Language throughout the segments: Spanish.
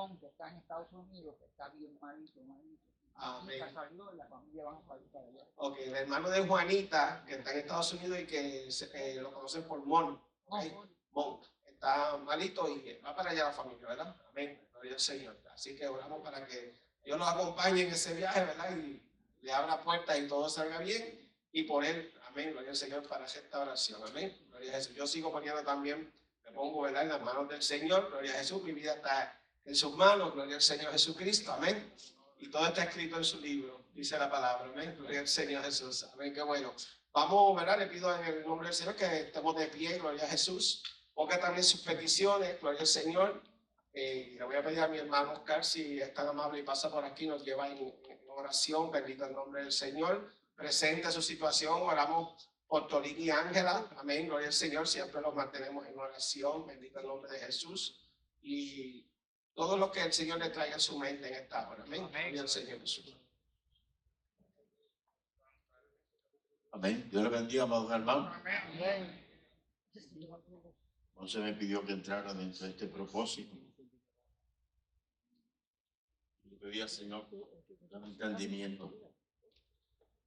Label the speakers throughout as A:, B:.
A: Mon, que está en Estados Unidos, que está bien malito.
B: Amén.
A: Salió y la familia van a salir para allá.
B: Ok, el hermano de Juanita, que está en Estados Unidos y que lo conocen por Mon. ¿Okay? Mon. Está malito y va para allá la familia, ¿verdad? Amén. Gloria al Señor. Así que oramos para que Dios los acompañe en ese viaje, ¿verdad? Y le abra puertas y todo salga bien. Y por él, amén, gloria al Señor para esta oración, amén. Gloria a Jesús. Yo sigo poniendo también, me pongo, ¿verdad?, en las manos del Señor. Gloria a Jesús. Mi vida está en sus manos. Gloria al Señor Jesucristo, amén. Y todo está escrito en su libro, dice la palabra, amén. Gloria al Señor Jesús, amén. Qué bueno. Vamos, ¿verdad? Le pido en el nombre del Señor que estemos de pie, gloria a Jesús. Ponga también sus peticiones, gloria al Señor. Le voy a pedir a mi hermano Oscar, si es tan amable y pasa por aquí, nos lleva en oración, bendito el nombre del Señor. Presenta su situación, oramos por Torín y Ángela, amén, gloria al Señor. Siempre los mantenemos en oración, bendito el nombre de Jesús. Y todo lo que el Señor le traiga a su mente en esta hora, amén. Gloria al Señor Jesús.
C: Amén. Dios le bendiga, amados hermanos.
A: Amén.
C: No se me pidió que entrara dentro de este propósito. Le pedí al Señor un entendimiento.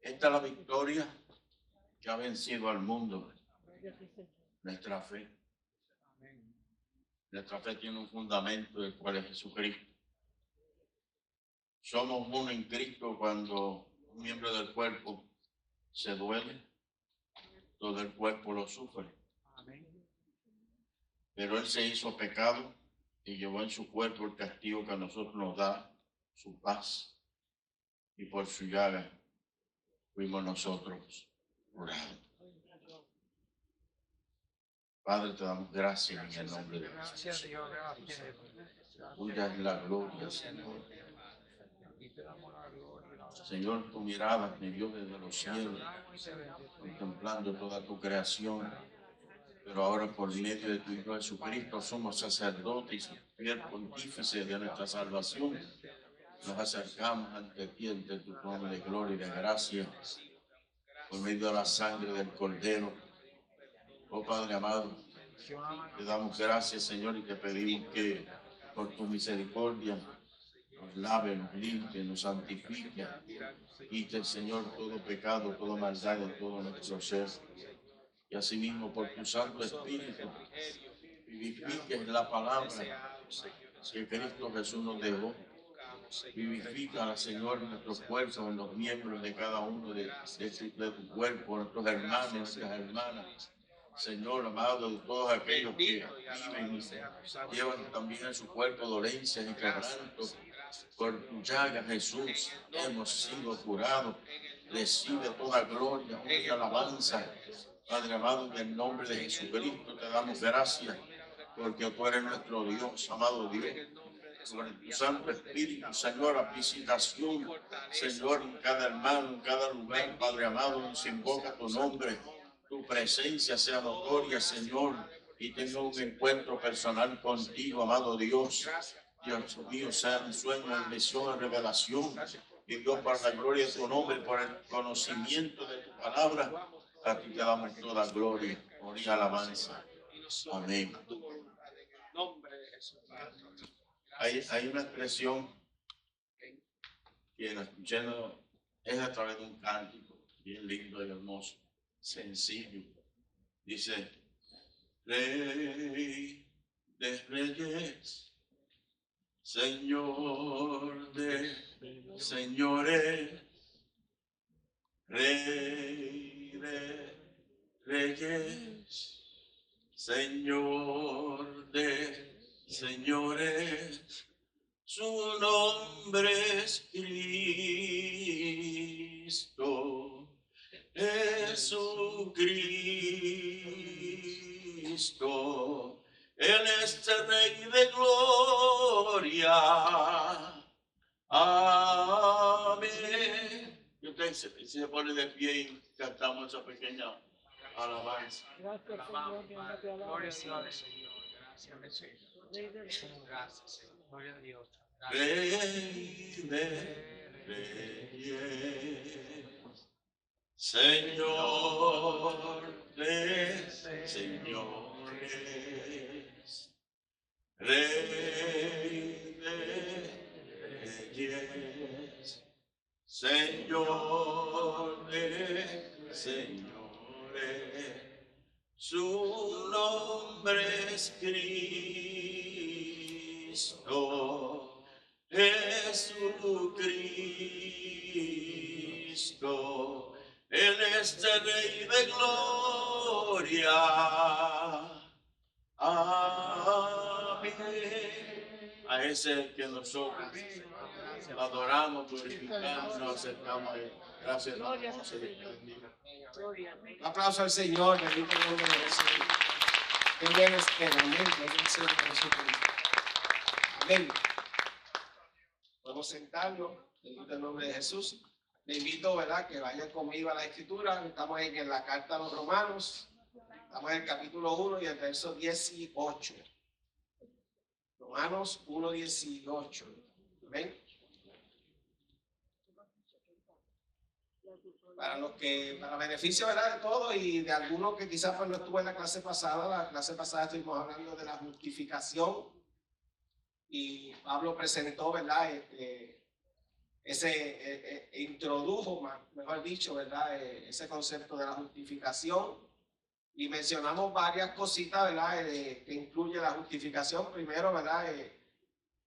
C: Esta es la victoria que ha vencido al mundo. Nuestra fe. Nuestra fe tiene un fundamento, el cual es Jesucristo. Somos uno en Cristo cuando un miembro del cuerpo se duele, todo el cuerpo lo sufre. Pero Él se hizo pecado y llevó en su cuerpo el castigo que a nosotros nos da su paz. Y por su llaga fuimos nosotros curados. Padre, te damos gracias en el nombre de Jesús. Tuya es la gloria, Señor. Señor, tu mirada me dio desde los cielos, contemplando toda tu creación. Pero ahora, por medio de tu Hijo Jesucristo, somos sacerdotes y fiel pontífice de nuestra salvación. Nos acercamos ante ti, ante tu trono de gloria y de gracia, por medio de la sangre del Cordero. Oh Padre amado, te damos gracias, Señor, y te pedimos que por tu misericordia nos lave, nos limpie, nos santifique, quite, Señor, todo pecado, toda maldad de todo nuestro ser. Y asimismo, por tu Santo Espíritu, vivifiques la palabra que Cristo Jesús nos dejó. Vivifica, Señor, nuestros cuerpos, en los miembros de cada uno de tu cuerpo, nuestros hermanos, nuestras hermanas. Señor, amado, de todos aquellos que viven y llevan también en su cuerpo dolencias y quebrantos. Por tu llaga, Jesús, hemos sido curados. Recibe toda gloria y alabanza. Padre amado, en el nombre de Jesucristo te damos gracias, porque tú eres nuestro Dios, amado Dios. Sobre tu Santo Espíritu, Señor, a visitación, Señor, en cada hermano, en cada lugar, Padre amado, se invoca tu nombre, tu presencia sea notoria, Señor, y tenga un encuentro personal contigo, amado Dios. Dios mío, sea en sueño, en visión, en revelación, y Dios, para la gloria de tu nombre, por el conocimiento de tu palabra, a ti te damos toda gloria, honor y alabanza. Amén. Hay una expresión que la escuché, es a través de un cántico bien lindo y hermoso, sencillo. Dice: Rey de reyes, Señor de señores, Rey de reyes, Señor de señores, su nombre es Cristo, Jesucristo. Él es el Rey de gloria. Amén. Y usted se pone de pie y cantamos esa pequeña alabanza.
A: Gracias, Señor.
D: Gloria a Dios, Señor. Gracias, Señor. Gracias, Señor. Gloria a Dios.
C: Rey de reyes, Señor de señores, Rey de Señor de señores, su nombre es Cristo, Jesucristo, Él es el Rey de gloria. Amén. A ese que nosotros adoramos, glorificamos, nos acercamos a Él. Gracias, hermano. Se les bendiga.
B: Un aplauso al Señor, bendito el nombre de Jesús. Qué bueno es que amén, gloria al Señor Jesucristo. Amén. Podemos sentarnos, bendito el nombre de Jesús. Le invito, ¿verdad?, que vayan conmigo a la Escritura. Estamos en la carta a los Romanos. Estamos en el capítulo 1 y el verso 18. Romanos 1, 18. Amén. Para beneficio, ¿verdad?, de todos y de algunos que quizás pues no estuvo en la clase pasada estuvimos hablando de la justificación y Pablo presentó, ¿verdad?, introdujo, mejor dicho, ¿verdad?, ese concepto de la justificación y mencionamos varias cositas, ¿verdad?, que incluye la justificación. Primero, ¿verdad?,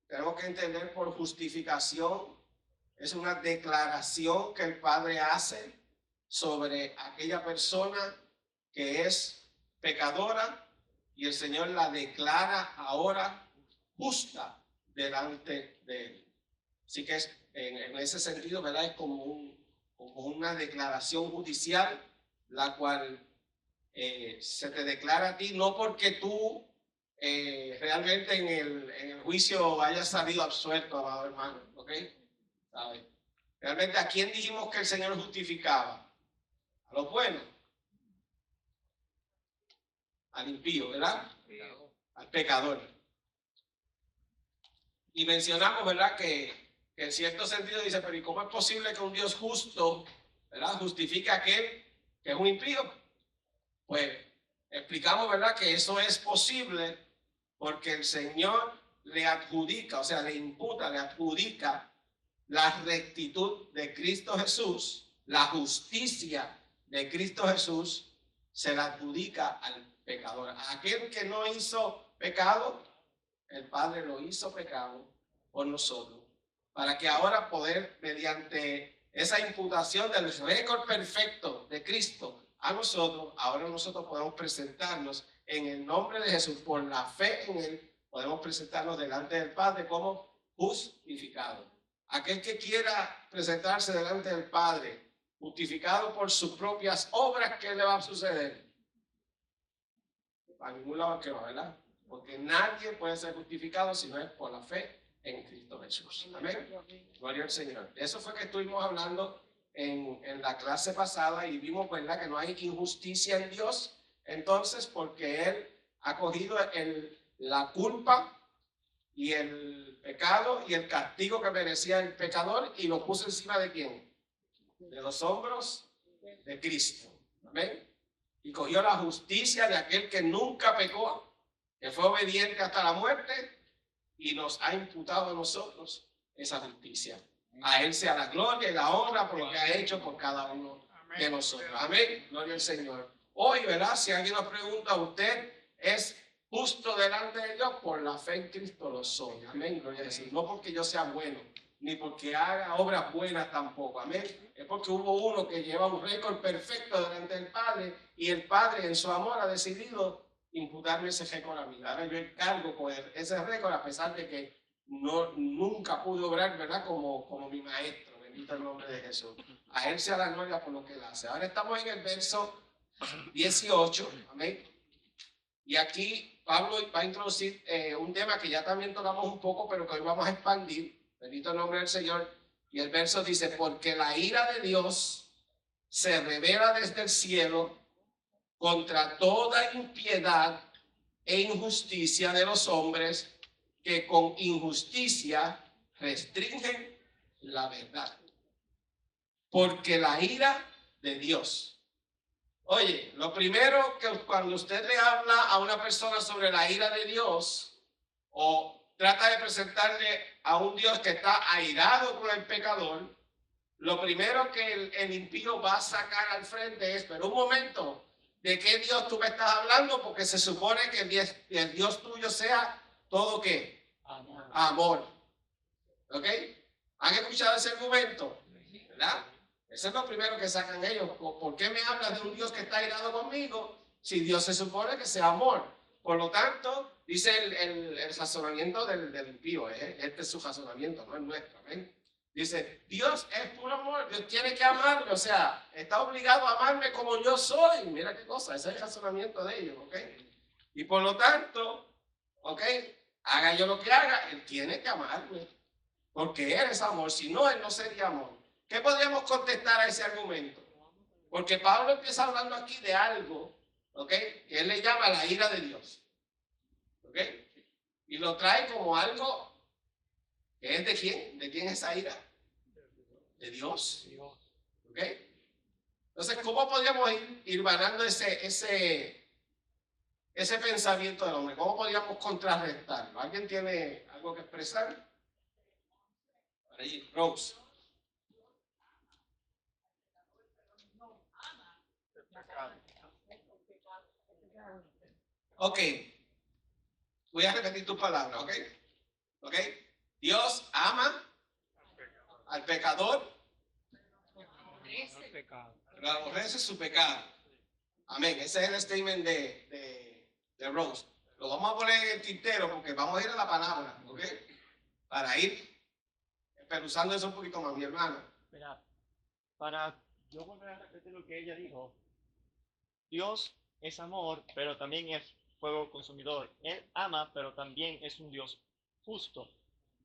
B: tenemos que entender por justificación es una declaración que el Padre hace sobre aquella persona que es pecadora y el Señor la declara ahora justa delante de Él. Así que en ese sentido, ¿verdad?, es como una declaración judicial, la cual se te declara a ti, no porque tú realmente en el juicio hayas salido absuelto, amado hermano, ¿ok? ¿Sabe? Realmente, ¿a quién dijimos que el Señor justificaba? A los buenos, al impío, ¿verdad? Al pecador. Y mencionamos, ¿verdad?, que en cierto sentido dice, pero ¿y cómo es posible que un Dios justo, ¿verdad?, justifique a aquel que es un impío? Pues explicamos, ¿verdad?, que eso es posible porque el Señor le adjudica, o sea, le imputa, le adjudica la rectitud de Cristo Jesús, la justicia de Cristo Jesús, se la adjudica al pecador. A aquel que no hizo pecado, el Padre lo hizo pecado por nosotros, para que ahora poder, mediante esa imputación del récord perfecto de Cristo a nosotros, ahora nosotros podemos presentarnos en el nombre de Jesús, por la fe en Él, podemos presentarnos delante del Padre como justificados. Aquel que quiera presentarse delante del Padre justificado por sus propias obras, ¿qué le va a suceder? A ningún lado que va, ¿verdad? Porque nadie puede ser justificado si no es por la fe en Cristo Jesús. Amén. Gloria al Señor. De eso fue que estuvimos hablando en la clase pasada y vimos, ¿verdad?, que no hay injusticia en Dios. Entonces, porque Él ha cogido la culpa y el pecado y el castigo que merecía el pecador y lo puso encima de ¿quién? De los hombros de Cristo. Amén. Y cogió la justicia de aquel que nunca pecó, que fue obediente hasta la muerte, y nos ha imputado a nosotros esa justicia. A Él sea la gloria y la honra por lo que ha hecho por cada uno de nosotros. Amén. Gloria al Señor. Hoy, ¿verdad?, si alguien nos pregunta, ¿usted es justo delante de Dios? Por la fe en Cristo lo soy. Amén. Gloria al Señor. No porque yo sea bueno, ni porque haga obras buenas tampoco. Amén. Es porque hubo uno que lleva un récord perfecto delante del Padre y el Padre en su amor ha decidido imputarme ese récord a mí. Ahora yo encargo con ese récord a pesar de que nunca pude obrar, ¿verdad?, como mi maestro. Bendito el nombre de Jesús. A Él sea la gloria por lo que Él hace. Ahora estamos en el verso 18. Amén. Y aquí Pablo va a introducir un tema que ya también tocamos un poco, pero que hoy vamos a expandir. Bendito el nombre del Señor. Y el verso dice, porque la ira de Dios se revela desde el cielo contra toda impiedad e injusticia de los hombres que con injusticia restringen la verdad. Porque la ira de Dios. Oye, lo primero que cuando usted le habla a una persona sobre la ira de Dios o trata de presentarle a un Dios que está airado con el pecador, lo primero que el impío va a sacar al frente es, pero un momento, ¿de qué Dios tú me estás hablando? Porque se supone que el Dios tuyo sea todo ¿qué?
D: Amor.
B: Amor. ¿Ok? ¿Han escuchado ese argumento? ¿Verdad? Eso es lo primero que sacan ellos. ¿Por qué me hablas de un Dios que está airado conmigo si Dios se supone que sea amor? Por lo tanto, dice el razonamiento del impío, este es su razonamiento, no es nuestro. ¿Ven? Dice, Dios es puro amor, Dios tiene que amarme, o sea, está obligado a amarme como yo soy. Mira qué cosa, ese es el razonamiento de ellos, ¿ok? Y por lo tanto, ¿ok? Haga yo lo que haga, Él tiene que amarme, porque Él es amor, si no, Él no sería amor. ¿Qué podríamos contestar a ese argumento? Porque Pablo empieza hablando aquí de algo, ¿ok? Que él le llama la ira de Dios, ¿ok? Y lo trae como algo que es de quién. ¿De quién es esa ira? De Dios, ¿ok? Entonces, ¿cómo podríamos ir ganando ese pensamiento del hombre? ¿Cómo podríamos contrarrestarlo? ¿Alguien tiene algo que expresar? Ahí, Rose. Ok, voy a repetir tus palabras, ¿ok? ¿Ok? Dios ama al pecador, pero aborrece su pecado. Amén, ese es el statement de Rose. Lo vamos a poner en el tintero porque vamos a ir a la palabra, ¿ok? Para ir usando eso un poquito más, mi hermano.
E: Mira, para yo volver a repetir lo que ella dijo, Dios es amor, pero también es fuego consumidor. Él ama, pero también es un Dios justo.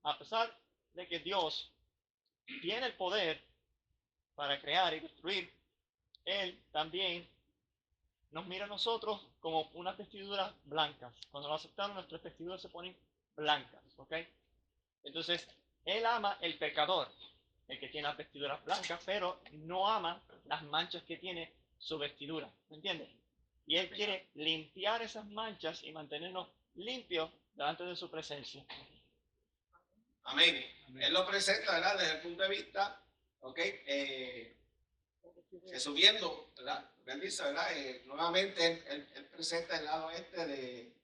E: A pesar de que Dios tiene el poder para crear y destruir, Él también nos mira a nosotros como unas vestiduras blancas. Cuando lo aceptamos, nuestras vestiduras se ponen blancas, ¿ok? Entonces, Él ama el pecador, el que tiene las vestiduras blancas, pero no ama las manchas que tiene su vestidura, ¿me entiendes? Y Él quiere limpiar esas manchas y mantenernos limpios delante de su presencia.
B: Amén. Él lo presenta, ¿verdad? Desde el punto de vista, ¿ok? Subiendo, ¿verdad? Él dice, ¿verdad? Nuevamente, él presenta el lado de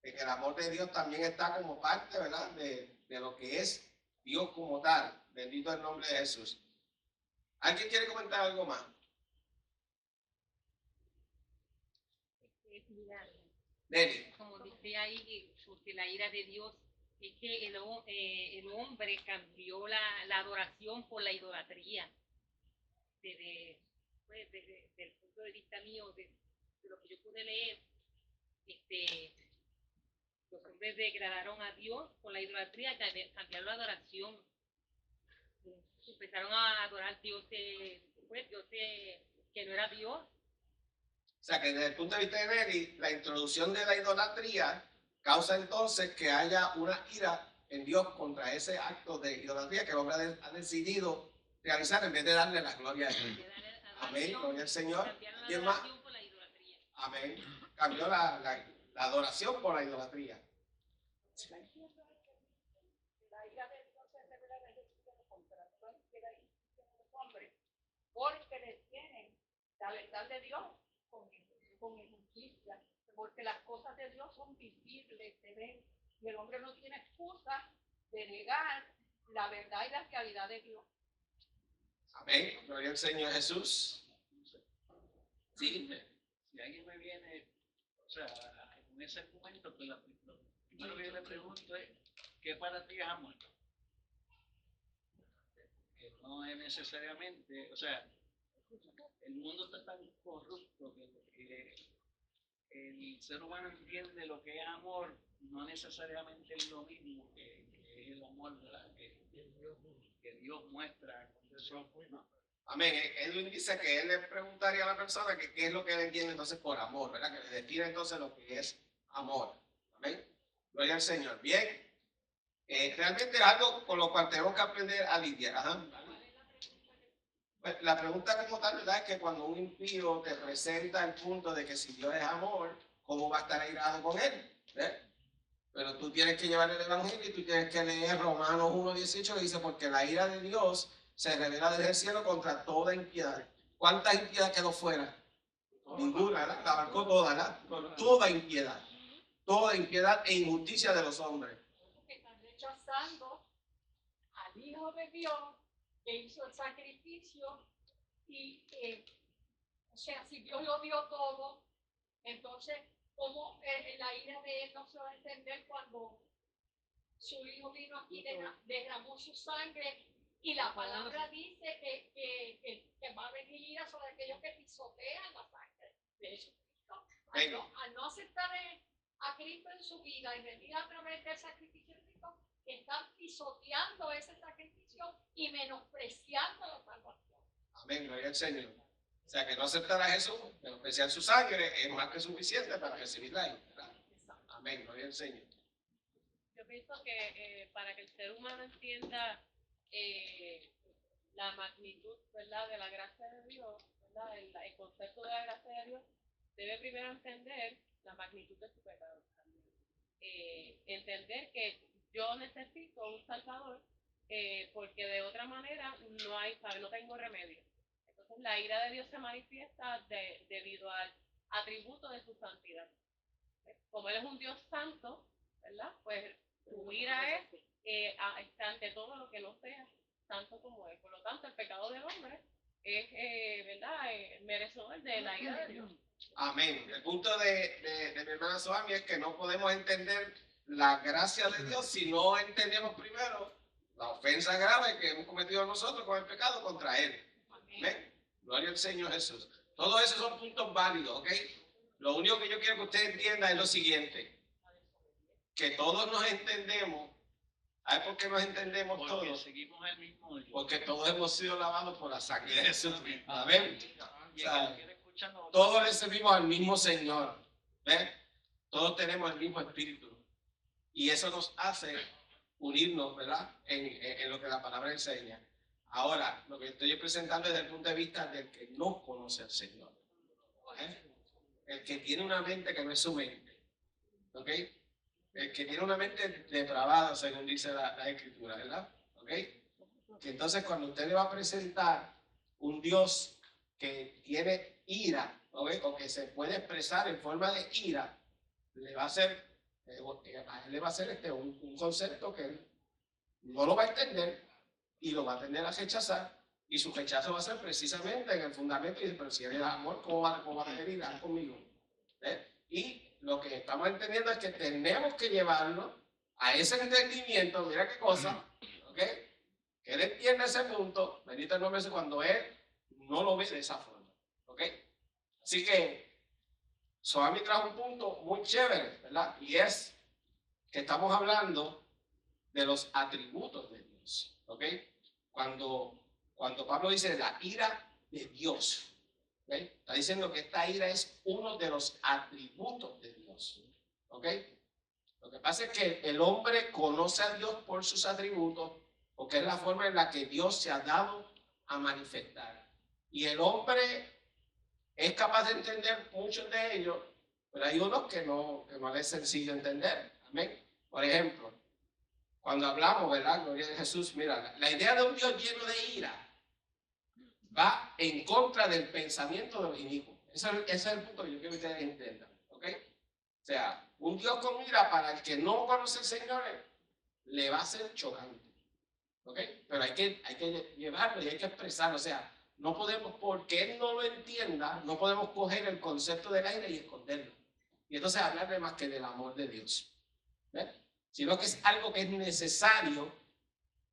B: que el amor de Dios también está como parte, ¿verdad? De lo que es Dios como tal. Bendito el nombre de Jesús. ¿Alguien quiere comentar algo más? Nelly.
F: Como dice ahí, porque la ira de Dios es que el hombre cambió la adoración por la idolatría. Desde el punto de vista mío, de lo que yo pude leer, los hombres degradaron a Dios con la idolatría, cambiaron la adoración. Empezaron a adorar dioses que no era Dios.
B: O sea que desde el punto de vista de Nelly, la introducción de la idolatría causa entonces que haya una ira en Dios contra ese acto de idolatría que el hombre ha decidido realizar en vez de darle la gloria a Dios. Amén, gloria al Señor. ¿Quién más? Amén. Cambió la adoración por la idolatría.
G: La ira de Dios se revela en el corazón que la ira de los hombres, porque detienen la verdad de Dios con injusticia, porque las cosas de Dios son visibles, se ven, y el hombre no tiene excusa de negar la verdad y la realidad de Dios.
B: Amén, gloria al Señor Jesús. Sí.
H: Si alguien me viene, o sea, con ese argumento, pues lo primero que yo le pregunto es, ¿qué para ti es amor? Que no es necesariamente, o sea, el mundo está tan corrupto que el ser humano entiende lo que es amor, no necesariamente es lo mismo que es el amor que Dios muestra con nosotros, ¿no?
B: Amén. Edwin dice que él le preguntaría a la persona que qué es lo que él entiende entonces por amor, ¿verdad? Que le define entonces lo que es amor. Amén. Gloria al Señor. Bien. Realmente es algo con lo cual tenemos que aprender a lidiar. Ajá. La pregunta como tal, ¿verdad? Es que cuando un impío te presenta el punto de que si Dios es amor, ¿cómo va a estar airado con él? Pero tú tienes que llevar el evangelio y tú tienes que leer Romanos 1:18 que dice, porque la ira de Dios se revela desde el cielo contra toda impiedad. ¿Cuánta impiedad quedó fuera? Ninguna, ¿verdad? La abarcó toda, ¿verdad? Con toda impiedad e injusticia de los hombres.
G: Que están rechazando al Hijo de Dios que hizo el sacrificio y, o sea, si Dios lo dio todo, entonces, ¿cómo la ira de Él no se va a entender cuando su Hijo vino aquí, derramó su sangre? Y la palabra dice que va a venir ira sobre aquellos que pisotean la sangre de Jesucristo. Al no aceptar a Cristo en su vida y venir a través del sacrificio de Cristo, están pisoteando ese sacrificio y menospreciando la salvación.
B: Amén, gloria al Señor. O sea, que no aceptar a Jesús, menospreciar su sangre, es más que suficiente para recibirla ahí. Amén, gloria al Señor.
F: Yo pienso que para que el ser humano entienda la magnitud, ¿verdad?, de la gracia de Dios, ¿verdad?, el concepto de la gracia de Dios, debe primero entender la magnitud de su pecado. Entender que yo necesito un Salvador porque de otra manera no tengo remedio. Entonces la ira de Dios se manifiesta debido al atributo de su santidad. Como Él es un Dios santo, ¿verdad?, pues su ira es ante todo lo que no sea santo como Él. Por lo tanto, el pecado del hombre es, ¿verdad?, merecedor de la ira de Dios.
B: Amén. El punto de mi hermana Soami es que no podemos entender la gracia de Dios si no entendemos primero la ofensa grave que hemos cometido nosotros con el pecado contra Él. Amén. Gloria al Señor Jesús. Todos esos son puntos válidos, ¿ok? Lo único que yo quiero que usted entienda es lo siguiente, que todos nos entendemos. ¿Sabes por qué nos entendemos
H: Porque
B: todos?
H: seguimos el mismo Dios.
B: Porque todos hemos sido lavados por la sangre de Jesús. Amén.
H: Y el que quiere escucharnos,
B: Todos le servimos al mismo Señor. ¿Ves? Todos tenemos el mismo espíritu. Y eso nos hace unirnos, ¿verdad?, en lo que la palabra enseña. Ahora, lo que estoy presentando desde el punto de vista del que no conoce al Señor. El que tiene una mente que no es su mente. ¿Ok? El que tiene una mente depravada, según dice la Escritura, ¿verdad? ¿Ok? Que entonces cuando usted le va a presentar un Dios que tiene ira, ¿ok?, o que se puede expresar en forma de ira, le va a hacer, a él le va a hacer un concepto que él no lo va a entender y lo va a tender a rechazar, y su rechazo va a ser precisamente en el fundamento y dice, pero si él es amor, ¿cómo va a tener ira conmigo? Y lo que estamos entendiendo es que tenemos que llevarlo a ese entendimiento, mira qué cosa, ¿ok?, que él entienda ese punto, bendito el nombre de Jesús, cuando él no lo ve de esa forma, ¿ok? Así que Soami trajo un punto muy chévere, ¿verdad? Y es que estamos hablando de los atributos de Dios, ¿ok? Cuando Pablo dice la ira de Dios, ¿ok?, está diciendo que esta ira es uno de los atributos de Dios, ¿ok? Lo que pasa es que el hombre conoce a Dios por sus atributos, porque es la forma en la que Dios se ha dado a manifestar. Y el hombre es capaz de entender muchos de ellos, pero hay unos que no es sencillo entender. Amén. Por ejemplo, cuando hablamos, ¿verdad?, gloria a Jesús, mira, la idea de un Dios lleno de ira va en contra del pensamiento de los inicuos. Ese es el punto que yo quiero que ustedes entiendan, ¿ok? O sea, un Dios con ira para el que no conoce al Señor le va a ser chocante, ¿ok? Pero hay que llevarlo y hay que expresarlo. O sea, no podemos, porque Él no lo entienda, no podemos coger el concepto del aire y esconderlo. Y entonces hablarle más que del amor de Dios, ¿ves? Sino que es algo que es necesario.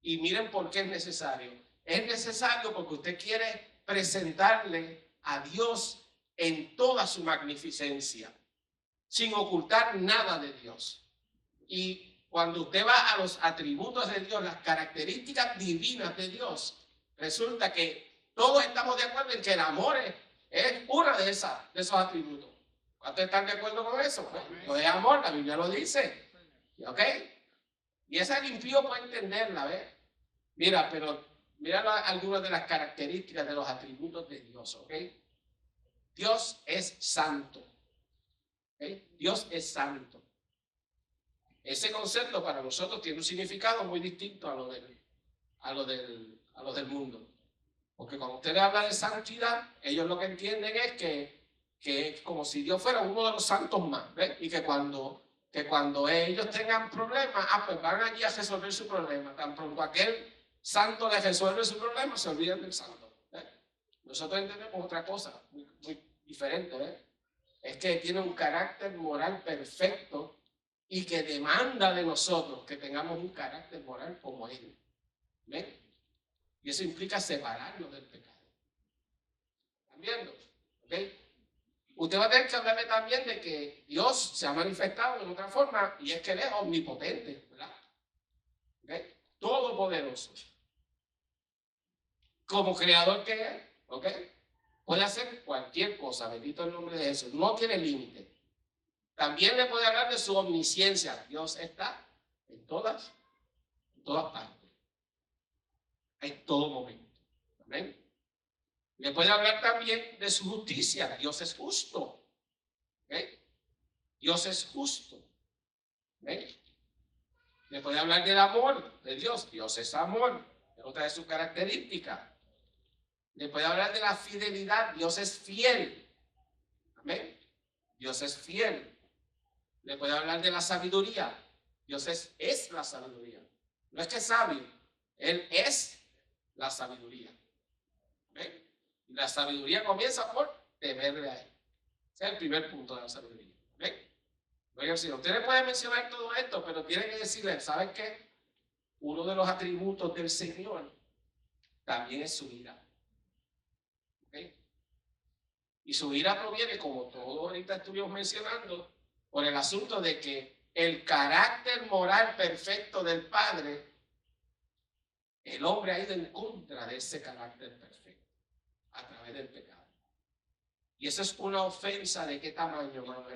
B: Y miren por qué es necesario. Es necesario porque usted quiere presentarle a Dios en toda su magnificencia, sin ocultar nada de Dios. Y cuando usted va a los atributos de Dios, las características divinas de Dios, resulta que todos estamos de acuerdo en que el amor es uno de esos atributos. ¿Cuántos están de acuerdo con eso? Lo de amor, la Biblia lo dice. ¿Ok? Y esa el impío puede entenderla, ¿ves? Mira, pero mira algunas de las características de los atributos de Dios, ¿ok? Dios es santo. ¿Okay? Dios es santo. Ese concepto para nosotros tiene un significado muy distinto a lo del a lo del mundo. Porque cuando usted le habla de santidad, ellos lo que entienden es que es como si Dios fuera uno de los santos más, ¿ves? Y que cuando ellos tengan problemas, pues van allí a resolver su problema. Tan pronto aquel santo les resuelve su problema, se olvidan del santo. ¿Ves? Nosotros entendemos otra cosa, muy diferente, ¿ves? Es que tiene un carácter moral perfecto y que demanda de nosotros que tengamos un carácter moral como Él. ¿Ven? Y eso implica separarnos del pecado. ¿Están viendo? ¿Okay? Usted va a tener que hablarle también de que Dios se ha manifestado de otra forma y es que Él es omnipotente, ¿verdad? ¿Okay? Todopoderoso. Como creador que es, ¿ok? Puede hacer cualquier cosa, bendito el nombre de Jesús. No tiene límite. También le puede hablar de su omnisciencia. Dios está en todas partes. En todo momento. Amén. Le puede hablar también de su justicia. Dios es justo. ¿Okay? Dios es justo. ¿Okay? Le puede hablar del amor de Dios. Dios es amor. Es otra de sus características. Le puede hablar de la fidelidad. Dios es fiel. Amén. Dios es fiel. Le puede hablar de la sabiduría. Dios es la sabiduría. No es que es sabio. Él es la sabiduría. ¿Ven? Y la sabiduría comienza por temerle a Él. Ese es el primer punto de la sabiduría. ¿Ven? Oigan, si usted le puede mencionar todo esto, pero tiene que decirle, ¿saben qué? Uno de los atributos del Señor también es su ira. ¿Okay? Y su ira proviene, como todos ahorita estuvimos mencionando, por el asunto de que el carácter moral perfecto del Padre, el hombre ha ido en contra de ese carácter perfecto a través del pecado. Y eso es una ofensa de qué tamaño, hermano.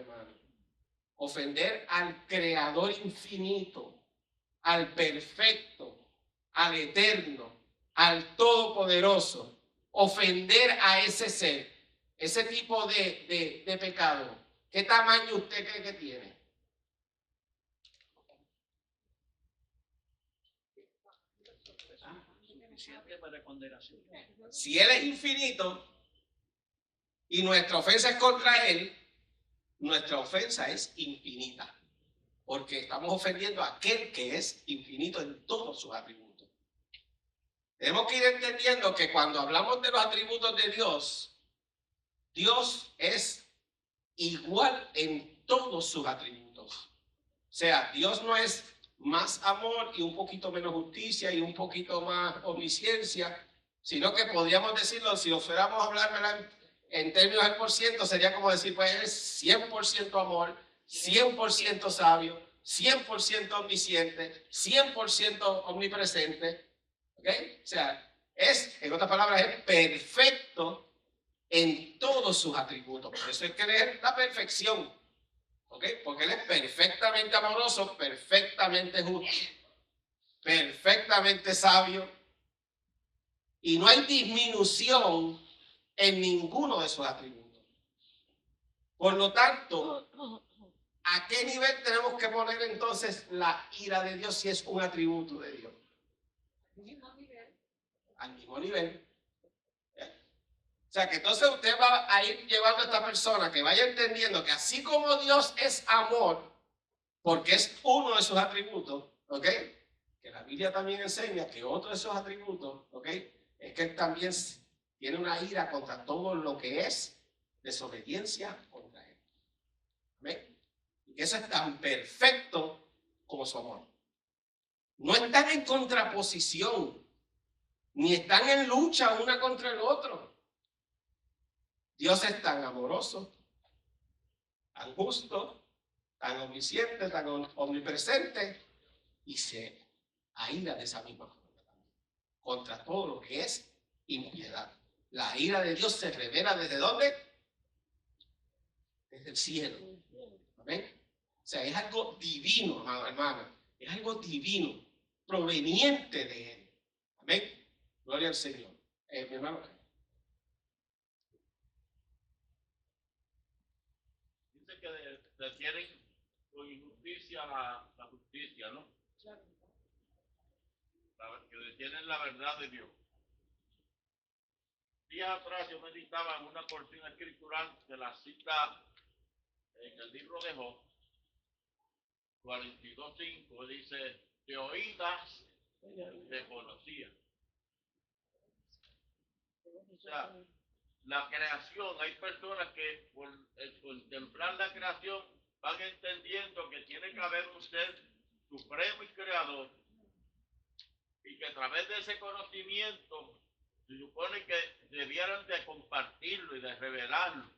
B: Ofender al Creador infinito, al perfecto, al eterno, al todopoderoso. Ofender a ese ser, ese tipo de pecado. ¿Qué tamaño usted cree que tiene?
H: Suficiente para condenación.
B: Si Él es infinito y nuestra ofensa es contra Él, nuestra ofensa es infinita. Porque estamos ofendiendo a aquel que es infinito en todos sus atributos. Tenemos que ir entendiendo que cuando hablamos de los atributos de Dios, Dios es igual en todos sus atributos. O sea, Dios no es más amor y un poquito menos justicia y un poquito más omnisciencia, sino que podríamos decirlo, si lo fuéramos a hablar en términos del porciento, sería como decir, pues es 100% amor, 100% sabio, 100% omnisciente, 100% omnipresente. ¿Ok? O sea, en otras palabras, es perfecto en todos sus atributos. Por eso hay que leer la perfección. ¿Ok? Porque Él es perfectamente amoroso, perfectamente justo, perfectamente sabio. Y no hay disminución en ninguno de sus atributos. Por lo tanto, ¿a qué nivel tenemos que poner entonces la ira de Dios si es un atributo de Dios? Al mismo nivel. O sea que entonces usted va a ir llevando a esta persona que vaya entendiendo que así como Dios es amor, porque es uno de sus atributos, ¿ok? Que la Biblia también enseña que otro de esos atributos, ¿ok? Es que Él también tiene una ira contra todo lo que es desobediencia contra Él. ¿Amén? Y que eso es tan perfecto como su amor. No están en contraposición, ni están en lucha una contra el otro. Dios es tan amoroso, tan justo, tan omnisciente, tan omnipresente, y se aira de esa misma forma contra todo lo que es impiedad. La ira de Dios se revela ¿desde dónde? Desde el cielo. ¿Amén? O sea, es algo divino, hermana. Es algo divino, proveniente de Él. Amén. Gloria al Señor. Mi hermano.
C: Dice que requieren con injusticia la justicia, ¿no? Que tienen la verdad de Dios. Días atrás yo meditaba en una porción escritural de la cita en el libro de Job, 42:5, dice, de oídas te conocía. O sea, la creación, hay personas que por contemplar la creación van entendiendo que tiene que haber un ser supremo y creador, y que a través de ese conocimiento se supone que debieran de compartirlo y de revelarlo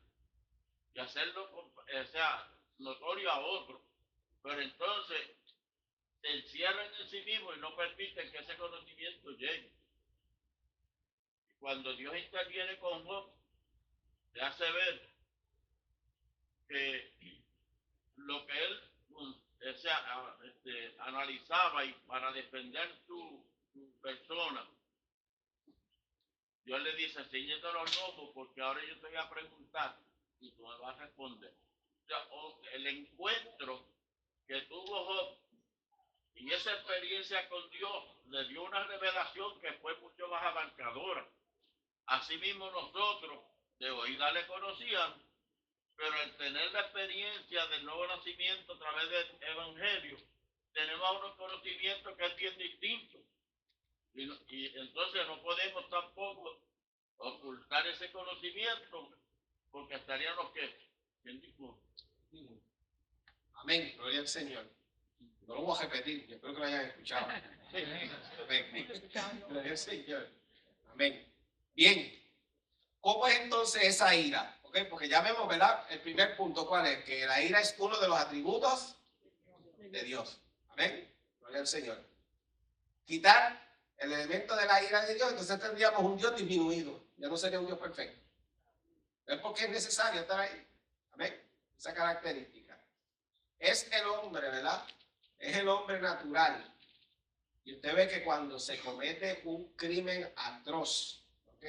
C: y hacerlo, o sea, notorio a otro, pero entonces se encierran en sí mismos y no permiten que ese conocimiento llegue. Y cuando Dios interviene con Job, le hace ver que lo que él analizaba y para defender su persona, Dios le dice, ciñete los lomos porque ahora yo te voy a preguntar y tú me vas a responder. O sea, el encuentro que tuvo Job en esa experiencia con Dios le dio una revelación que fue mucho más abarcadora. Asimismo nosotros de oída le conocíamos, pero al tener la experiencia del nuevo nacimiento a través del Evangelio, tenemos unos conocimientos que es bien distinto. Y entonces no podemos tampoco ocultar ese conocimiento, porque estaríamos que en disculpa.
B: Amén, gloria al Señor. No lo voy a repetir, yo espero que lo hayan escuchado. Amén. Gloria al Señor. Amén. Bien, ¿cómo es entonces esa ira? ¿Okay? Porque ya vemos, ¿verdad? El primer punto, ¿cuál es? Que la ira es uno de los atributos de Dios. Amén. Gloria al Señor. Quitar el elemento de la ira de Dios, entonces tendríamos un Dios disminuido. Ya no sería un Dios perfecto. Es porque es necesario estar ahí. Amén. Esa característica. Es el hombre, ¿verdad? Es el hombre natural. Y usted ve que cuando se comete un crimen atroz, ¿ok?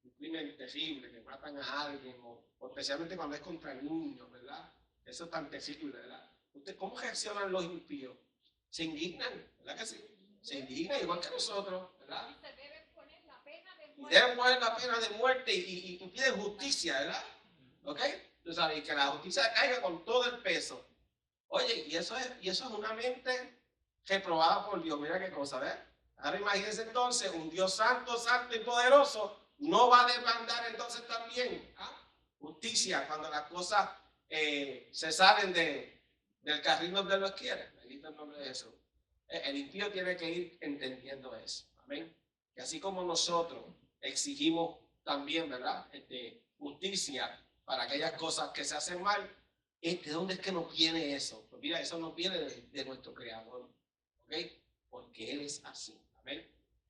B: Un crimen terrible, que matan a alguien, o especialmente cuando es contra niños, ¿verdad? Eso es tan terrible, ¿verdad? ¿Usted cómo reaccionan los impíos? Se indignan, ¿verdad que sí? Se indignan igual que nosotros, ¿verdad?
G: Y se debe poner la pena de
B: Y
G: muerte.
B: deben poner la pena de muerte y piden justicia, ¿verdad? ¿Ok? Tú sabes, y que la justicia caiga con todo el peso. Oye, y eso es una mente reprobada por Dios. Mira qué cosa, ¿ves? Ahora imagínense entonces, un Dios santo, santo y poderoso, no va a demandar entonces también justicia cuando las cosas se salen del carril donde los quiere. Bendito el nombre de Jesús. El impío tiene que ir entendiendo eso. Amén. Y así como nosotros exigimos también, ¿verdad? Justicia para aquellas cosas que se hacen mal. ¿De dónde es que nos viene eso? Pues mira, eso nos viene de nuestro Creador. ¿Ok? Porque Él es así. Amén.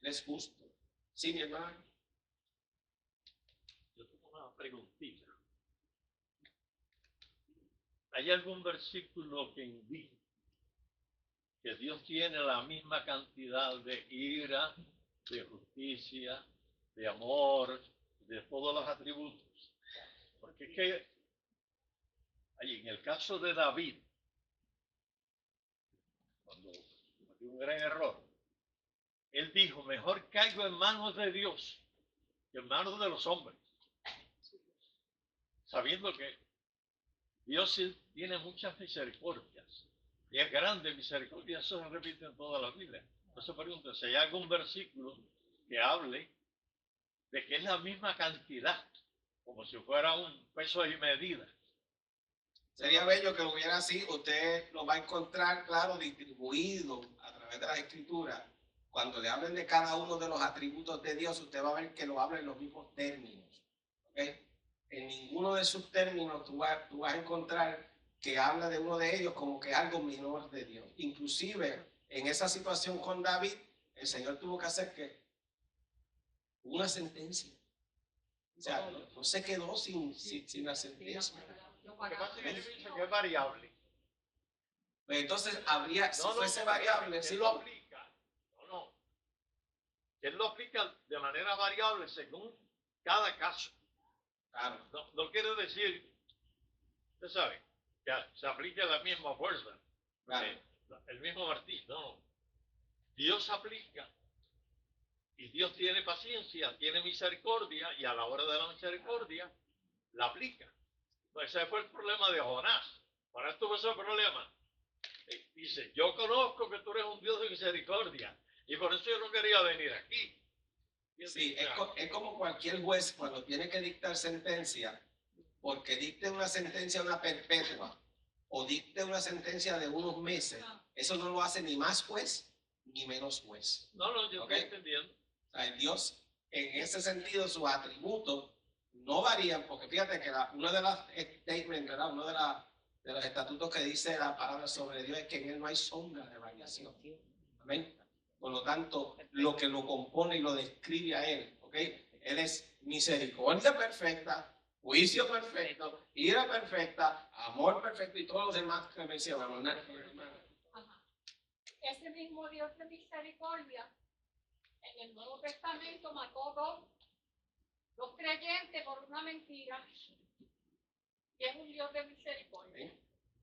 B: Él es justo. ¿Sí, mi hermano?
I: Yo tengo una preguntita. ¿Hay algún versículo que indique que Dios tiene la misma cantidad de ira, de justicia, de amor, de todos los atributos? Porque es que en el caso de David, cuando cometió un gran error, él dijo, mejor caigo en manos de Dios que en manos de los hombres, sabiendo que Dios tiene muchas misericordias y es grande misericordia. Eso se repite en toda la Biblia. Entonces pregunto, si hay algún versículo que hable de que es la misma cantidad, como si fuera un peso y medida.
B: Sería bello que lo hubiera así. Usted lo va a encontrar, claro, distribuido a través de las Escrituras. Cuando le hablen de cada uno de los atributos de Dios, usted va a ver que lo habla en los mismos términos. ¿Okay? En ninguno de sus términos tú vas a encontrar que habla de uno de ellos como que es algo menor de Dios. Inclusive, en esa situación con David, el Señor tuvo que hacer que una sentencia. O sea, no se quedó sin la sentencia.
E: Lo que pasa es que yo pienso que es variable.
B: Pues entonces habría, si fuese
E: No,
B: variable, si
E: él
B: lo
E: lo aplica. No. Él lo aplica de manera variable según cada caso.
B: Claro.
E: No quiere decir, usted sabe, que se aplica la misma fuerza,
B: Claro.
E: el mismo martillo. No. Dios aplica
I: Dios tiene paciencia, tiene misericordia y a la hora de la misericordia la aplica. Pues ese fue el problema de Jonás. Jonás tuvo ese problema. Dice, yo conozco que tú eres un Dios de misericordia y por eso yo no quería venir aquí.
B: Sí, es como cualquier juez cuando tiene que dictar sentencia, porque dicte una sentencia una perpetua o dicte una sentencia de unos meses, eso no lo hace ni más juez ni menos juez.
I: No, yo
B: ¿Okay?
I: estoy entendiendo.
B: O sea, Dios, en ese sentido, sus atributos no varían, porque fíjate que uno de los statements, ¿verdad? Uno de los estatutos que dice la palabra sobre Dios es que en él no hay sombra de variación. Amén. Por lo tanto, lo que lo compone y lo describe a él, ¿ok? Él es misericordia perfecta, juicio perfecto, ira perfecta, amor perfecto y todos los demás que mencionamos.
G: Ese mismo Dios de misericordia, en el Nuevo Testamento mató dos creyentes por una mentira, y es un Dios de misericordia.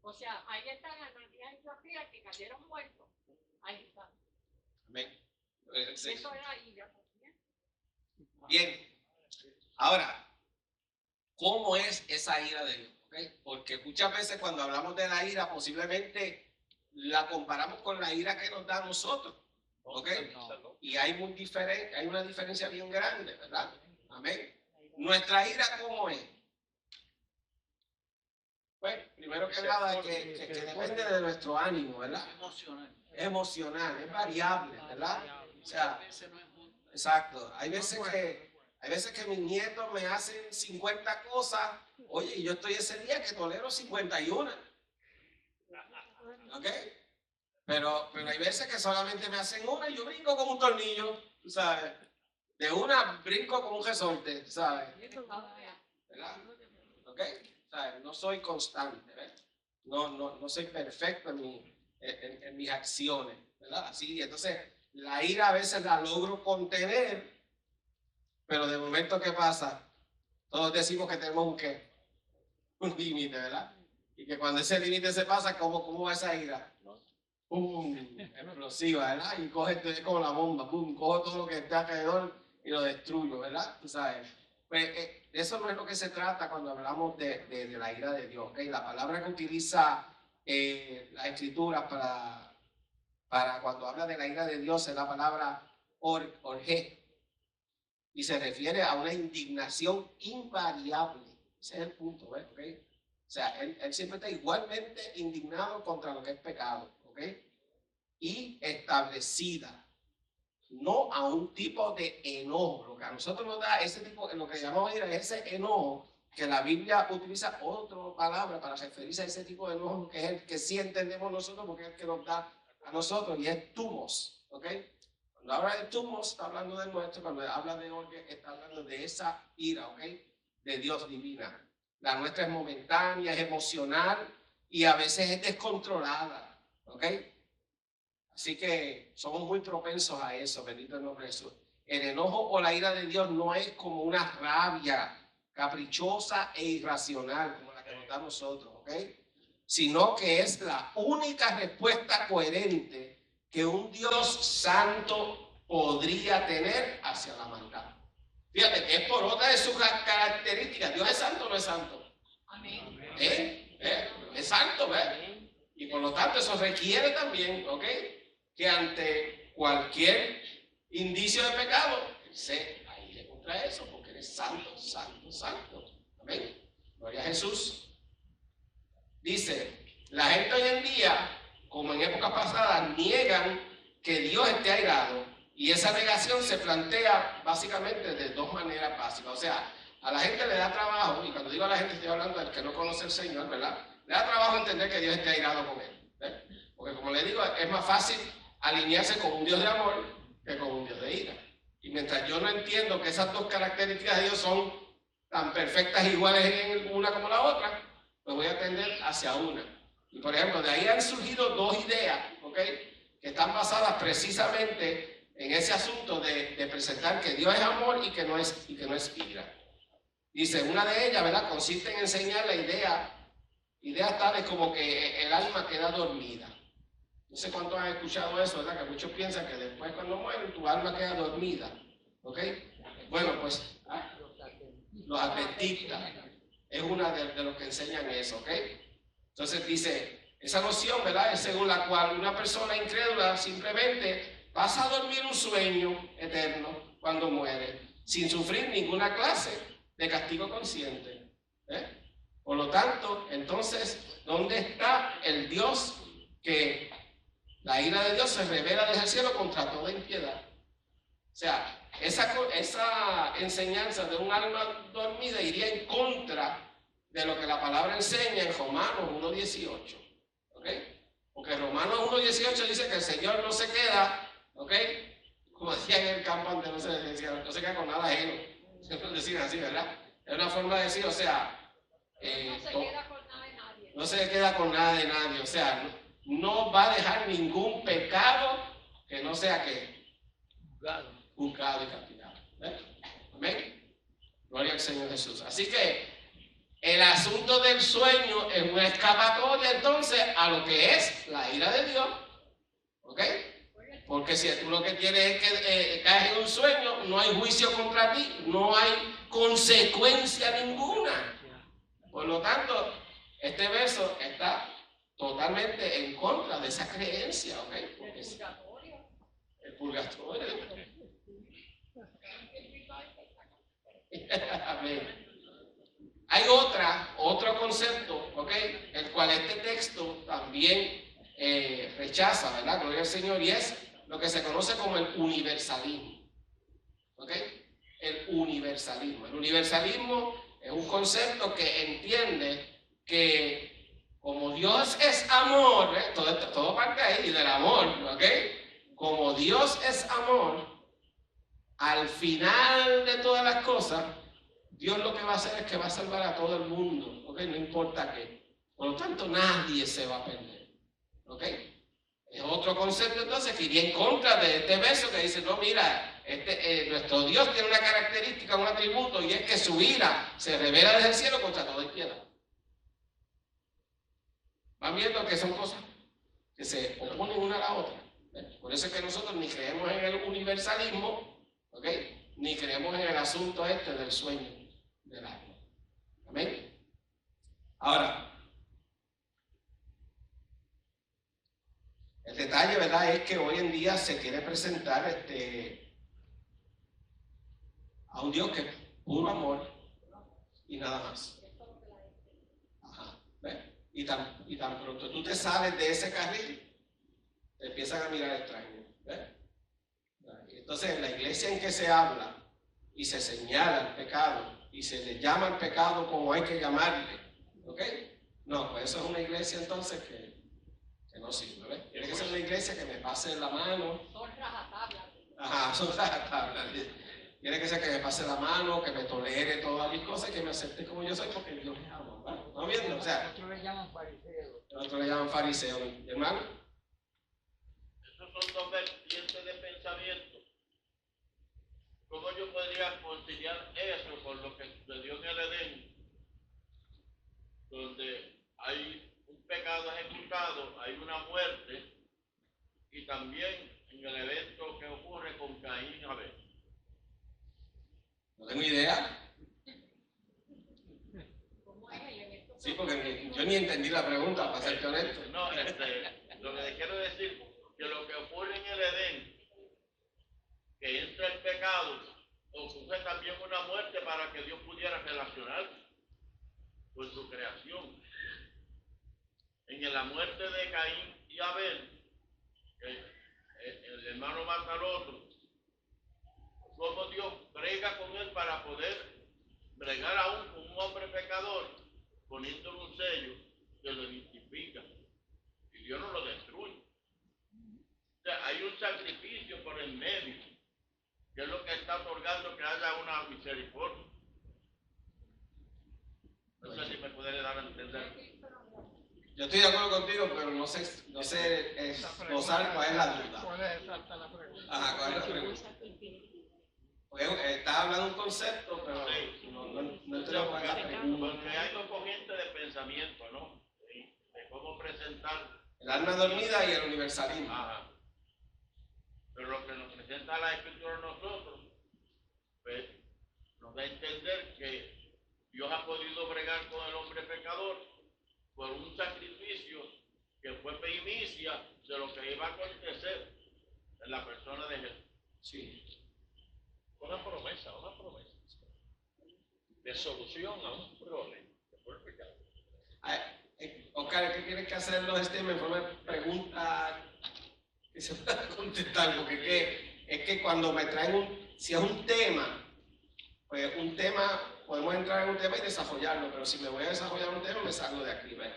G: O sea, ahí están Ananías y Zafira que cayeron muertos. Ahí están.
B: Amén.
G: Eso era ira.
B: Bien. Ahora, ¿cómo es esa ira de Dios? ¿Okay? Porque muchas veces cuando hablamos de la ira, posiblemente la comparamos con la ira que nos da a nosotros. ¿Ok? Y hay una diferencia bien grande, ¿verdad? Amén. Nuestra ira, ¿cómo es? Pues, primero que nada, que depende de nuestro ánimo, ¿verdad? Emocional, es variable, ¿verdad? O sea, exacto. Hay veces que mis nietos me hacen 50 cosas, oye, y yo estoy ese día que tolero 51. ¿Ok? Pero hay veces que solamente me hacen una y yo brinco como un tornillo, ¿sabes? De una brinco como un resorte, ¿sabes? ¿Verdad? ¿Ok? ¿Sabes? No soy constante, ¿ves? No soy perfecto en mis acciones, ¿verdad? Así, entonces, la ira a veces la logro contener, pero de momento, ¿qué pasa? Todos decimos que tenemos un límite, ¿verdad? Y que cuando ese límite se pasa, ¿cómo va esa ira? ¡Pum! Explosiva, ¿verdad? Y coge como la bomba, ¡pum! Cojo todo lo que está alrededor y lo destruyo, ¿verdad? Tú sabes. Pues eso no es lo que se trata cuando hablamos de la ira de Dios, ¿ok? La palabra que utiliza la Escritura para cuando habla de la ira de Dios es la palabra orge, y se refiere a una indignación invariable. Ese es el punto, ¿ves? ¿Okay? O sea, él siempre está igualmente indignado contra lo que es pecado, ¿ok? Y establecida, no a un tipo de enojo. Lo que a nosotros nos da ese tipo, lo que llamamos ira, ese enojo, que la Biblia utiliza otra palabra para referirse a ese tipo de enojo, que es el que sí entendemos nosotros, porque es el que nos da a nosotros, y es tumos, ¿ok? Cuando habla de tumos, está hablando del nuestro. Cuando habla de orge, está hablando de esa ira, ¿ok? De Dios divina. La nuestra es momentánea, es emocional y a veces es descontrolada, ¿ok? Así que somos muy propensos a eso, bendito el nombre de Jesús. El enojo o la ira de Dios no es como una rabia caprichosa e irracional como la que nos da a nosotros, ¿ok? Sino que es la única respuesta coherente que un Dios santo podría tener hacia la maldad. Fíjate que es por otra de sus características. ¿Dios es santo o no es santo?
G: Amén.
B: Es santo, ¿ves? Y por lo tanto eso requiere también, ¿ok? Que ante cualquier indicio de pecado se aire contra eso, porque eres santo, santo, santo. Amén. Gloria a Jesús. Dice, la gente hoy en día, como en épocas pasadas, niegan que Dios esté airado, y esa negación se plantea básicamente de dos maneras básicas. O sea, a la gente le da trabajo, y cuando digo a la gente estoy hablando del que no conoce al Señor, ¿verdad? Le da trabajo entender que Dios esté airado con él, ¿ves? Porque como le digo, es más fácil alinearse con un Dios de amor que con un Dios de ira. Y mientras yo no entiendo que esas dos características de Dios son tan perfectas e iguales en una como la otra, pues voy a tender hacia una. Y por ejemplo, de ahí han surgido dos ideas, ¿ok? Que están basadas precisamente en ese asunto de presentar que Dios es amor y que no es ira. Dice, una de ellas, ¿verdad?, consiste en enseñar la ideas tales como que el alma queda dormida. No sé cuántos han escuchado eso, ¿verdad? Que muchos piensan que después cuando mueren tu alma queda dormida. ¿Ok? Bueno, pues los adventistas es una de los que enseñan eso, ¿ok? Entonces dice, esa noción, ¿verdad? Es según la cual una persona incrédula simplemente pasa a dormir un sueño eterno cuando muere, sin sufrir ninguna clase de castigo consciente. Por lo tanto, entonces, ¿dónde está el Dios que la ira de Dios se revela desde el cielo contra toda impiedad? O sea, esa enseñanza de un alma dormida iría en contra de lo que la palabra enseña en Romanos 1.18. ¿Ok? Porque Romanos 1.18 dice que el Señor no se queda, ¿ok? Como decía en el campo antes, no se queda con nada ajeno. Siempre decían así, ¿verdad? Es una forma de decir, o sea,
G: no se queda con nada de nadie.
B: no se queda con nada de nadie, o sea, no va a dejar ningún pecado que no sea que juzgado y castigado. Amén. Gloria al Señor Jesús. Así que el asunto del sueño es una escapatoria entonces a lo que es la ira de Dios. ¿Ok? Porque si tú lo que quieres es que caes en un sueño, no hay juicio contra ti, no hay consecuencia ninguna. Por lo tanto, este verso está totalmente en contra de esa creencia, ¿ok? Porque el purgatorio. Amén. Hay otro concepto, ¿ok? El cual este texto también rechaza, ¿verdad? Gloria al Señor, y es lo que se conoce como el universalismo. ¿Ok? El universalismo. El universalismo es un concepto que entiende que como Dios es amor, todo parte ahí del amor, ¿ok? Como Dios es amor, al final de todas las cosas, Dios lo que va a hacer es que va a salvar a todo el mundo, ¿ok? No importa qué. Por lo tanto, nadie se va a perder, ¿ok? Es otro concepto entonces que iría en contra de este verso que dice, no, mira, nuestro Dios tiene una característica, un atributo, y es que su ira se revela desde el cielo contra toda impiedad. Van viendo que son cosas que se oponen una a la otra. Por eso es que nosotros ni creemos en el universalismo, ¿ok? Ni creemos en el asunto este del sueño del alma. Amén. Ahora, el detalle, ¿verdad?, es que hoy en día se quiere presentar a un Dios que es puro amor y nada más. Ajá. ¿Ves? Y tan pronto tú te sales de ese carril, te empiezan a mirar extraño. ¿Ves? Entonces, en la iglesia en que se habla y se señala el pecado y se le llama al pecado como hay que llamarle, ¿ok? No, pues eso es una iglesia entonces que no sirve, ¿ves? Tiene que ser una iglesia que me pase la mano.
G: Son rajatablas.
B: Ajá, son rajatablas. Tiene que ser que me pase la mano, que me tolere todas mis cosas y que me acepte como yo soy porque Dios me ama. ¿Vale? ¿Están viendo? O sea,
A: Otros le llaman fariseos.
B: otros le llaman fariseos, hermano.
I: Esos son dos vertientes de pensamiento. ¿Cómo yo podría conciliar eso con lo que sucedió en el Edén? Donde hay un pecado ejecutado, hay una muerte, y también en el evento que ocurre con Caín y Abel.
B: No tengo idea. Sí, porque yo ni entendí la pregunta, para serte honesto.
I: No, lo que quiero decir, que lo que ocurre en el Edén, que entra el pecado, ocurre también una muerte para que Dios pudiera relacionarse con su creación. En la muerte de Caín y Abel, el hermano mata al otro, como Dios brega con él para poder bregar aún con un hombre pecador, poniéndole un sello que lo identifica, y Dios no lo destruye. O sea, hay un sacrificio por el medio, que es lo que está otorgando que haya una misericordia. No sé si me puede dar a entender.
B: Yo estoy de acuerdo contigo, pero no sé esbozar cuál es la duda.
A: ¿Cuál es exacta la pregunta?
B: Ajá, ¿cuál es la pregunta? Porque estás hablando de un concepto, pero no entiendo cuál es la pregunta.
I: Porque hay dos corrientes de pensamiento, ¿no? De cómo presentar.
B: El alma dormida y el universalismo.
I: Ajá. Pero lo que nos presenta la Escritura a nosotros entender que Dios ha podido bregar con el hombre pecador por un sacrificio que fue primicia de lo que iba a acontecer en la persona de Jesús.
B: Sí.
I: Una promesa de solución a un problema que fue el pecado.
B: Oscar, ¿qué quieres que hacerlo en forma de pregunta que se pueda contestar? Porque es que cuando me traen si es un tema, pues un tema, podemos entrar en un tema y desarrollarlo, pero si me voy a desarrollar un tema, me salgo de aquí, ¿ves?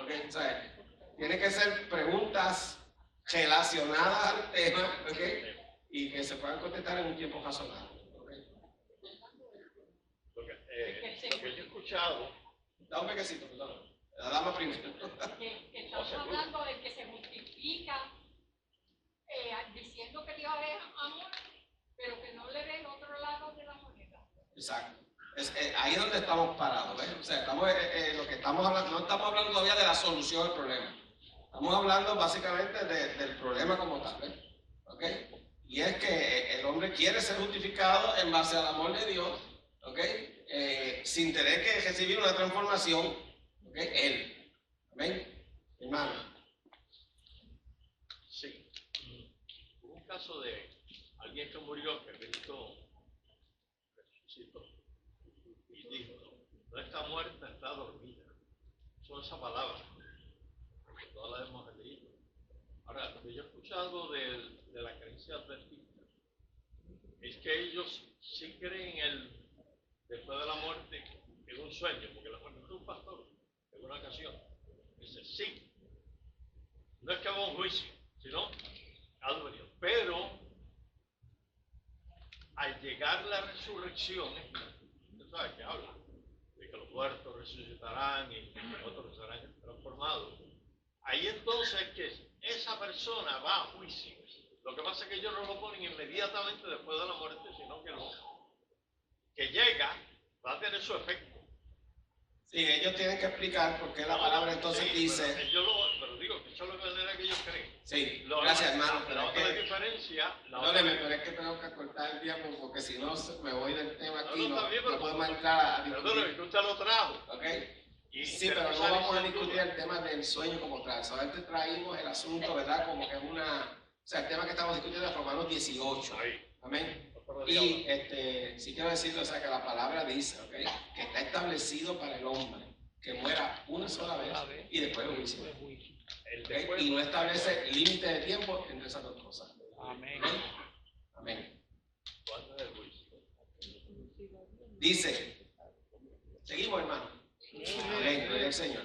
B: ¿Okay? ¿Sabes? Tiene que ser preguntas relacionadas al tema, ¿okay? Y que se puedan contestar en un tiempo razonable. ¿Okay?
I: Lo que yo he escuchado.
B: Da un pequecito, perdón. La dama primero.
G: Que estamos hablando del que se justifica diciendo que Dios es amor, pero que no le ve el otro lado de la moneda.
B: Exacto. Ahí es donde estamos parados, ¿ves? O sea, estamos, lo que estamos hablando, no estamos hablando todavía de la solución del problema. Estamos hablando básicamente del problema como tal, ¿ves? ¿Ok? Y es que el hombre quiere ser justificado en base al amor de Dios, ¿ok? Sin tener que recibir una transformación, ¿ok? Él. ¿Amén? Hermano.
I: Sí. Hubo un caso de alguien que murió, que Cristo resucitó y dijo, no está muerta, está dormida. Son esas palabras, que todas las hemos leído. Ahora, lo que yo he escuchado de la creencia adventista es que ellos sí creen después de la muerte en un sueño, porque la muerte de un pastor en una ocasión dice, sí, no es que haga un juicio, sino algo de Dios. Pero al llegar la resurrección, usted sabe que habla de que los muertos resucitarán y otros serán transformados. Ahí entonces es que esa persona va a juicio. Lo que pasa es que ellos no lo ponen inmediatamente después de la muerte, sino que llega, va a tener su efecto.
B: Sí, ellos tienen que explicar por qué la palabra entonces
I: sí,
B: dice.
I: Pero digo que eso es la manera que ellos creen.
B: Sí, gracias hermano.
I: La otra diferencia.
B: Pero es que tengo que cortar el tiempo porque si no me voy del tema aquí. No podemos entrar a discutir.
I: Perdón, que usted lo trajo.
B: ¿Ok? Sí, pero no vamos a discutir el tema del sueño como tal. Solamente traímos el asunto, ¿verdad? Como que es o sea, el tema que estamos discutiendo es Romanos 18. Amén. Y sí quiero decirlo, o sea, que la palabra dice, ¿ok? Que está establecido para el hombre que muera una sola vez y después el juicio. ¿Okay? Y no establece límite de tiempo entre esas dos cosas.
D: Amén.
B: Amén. Dice, seguimos hermano. Amén, gloria al Señor.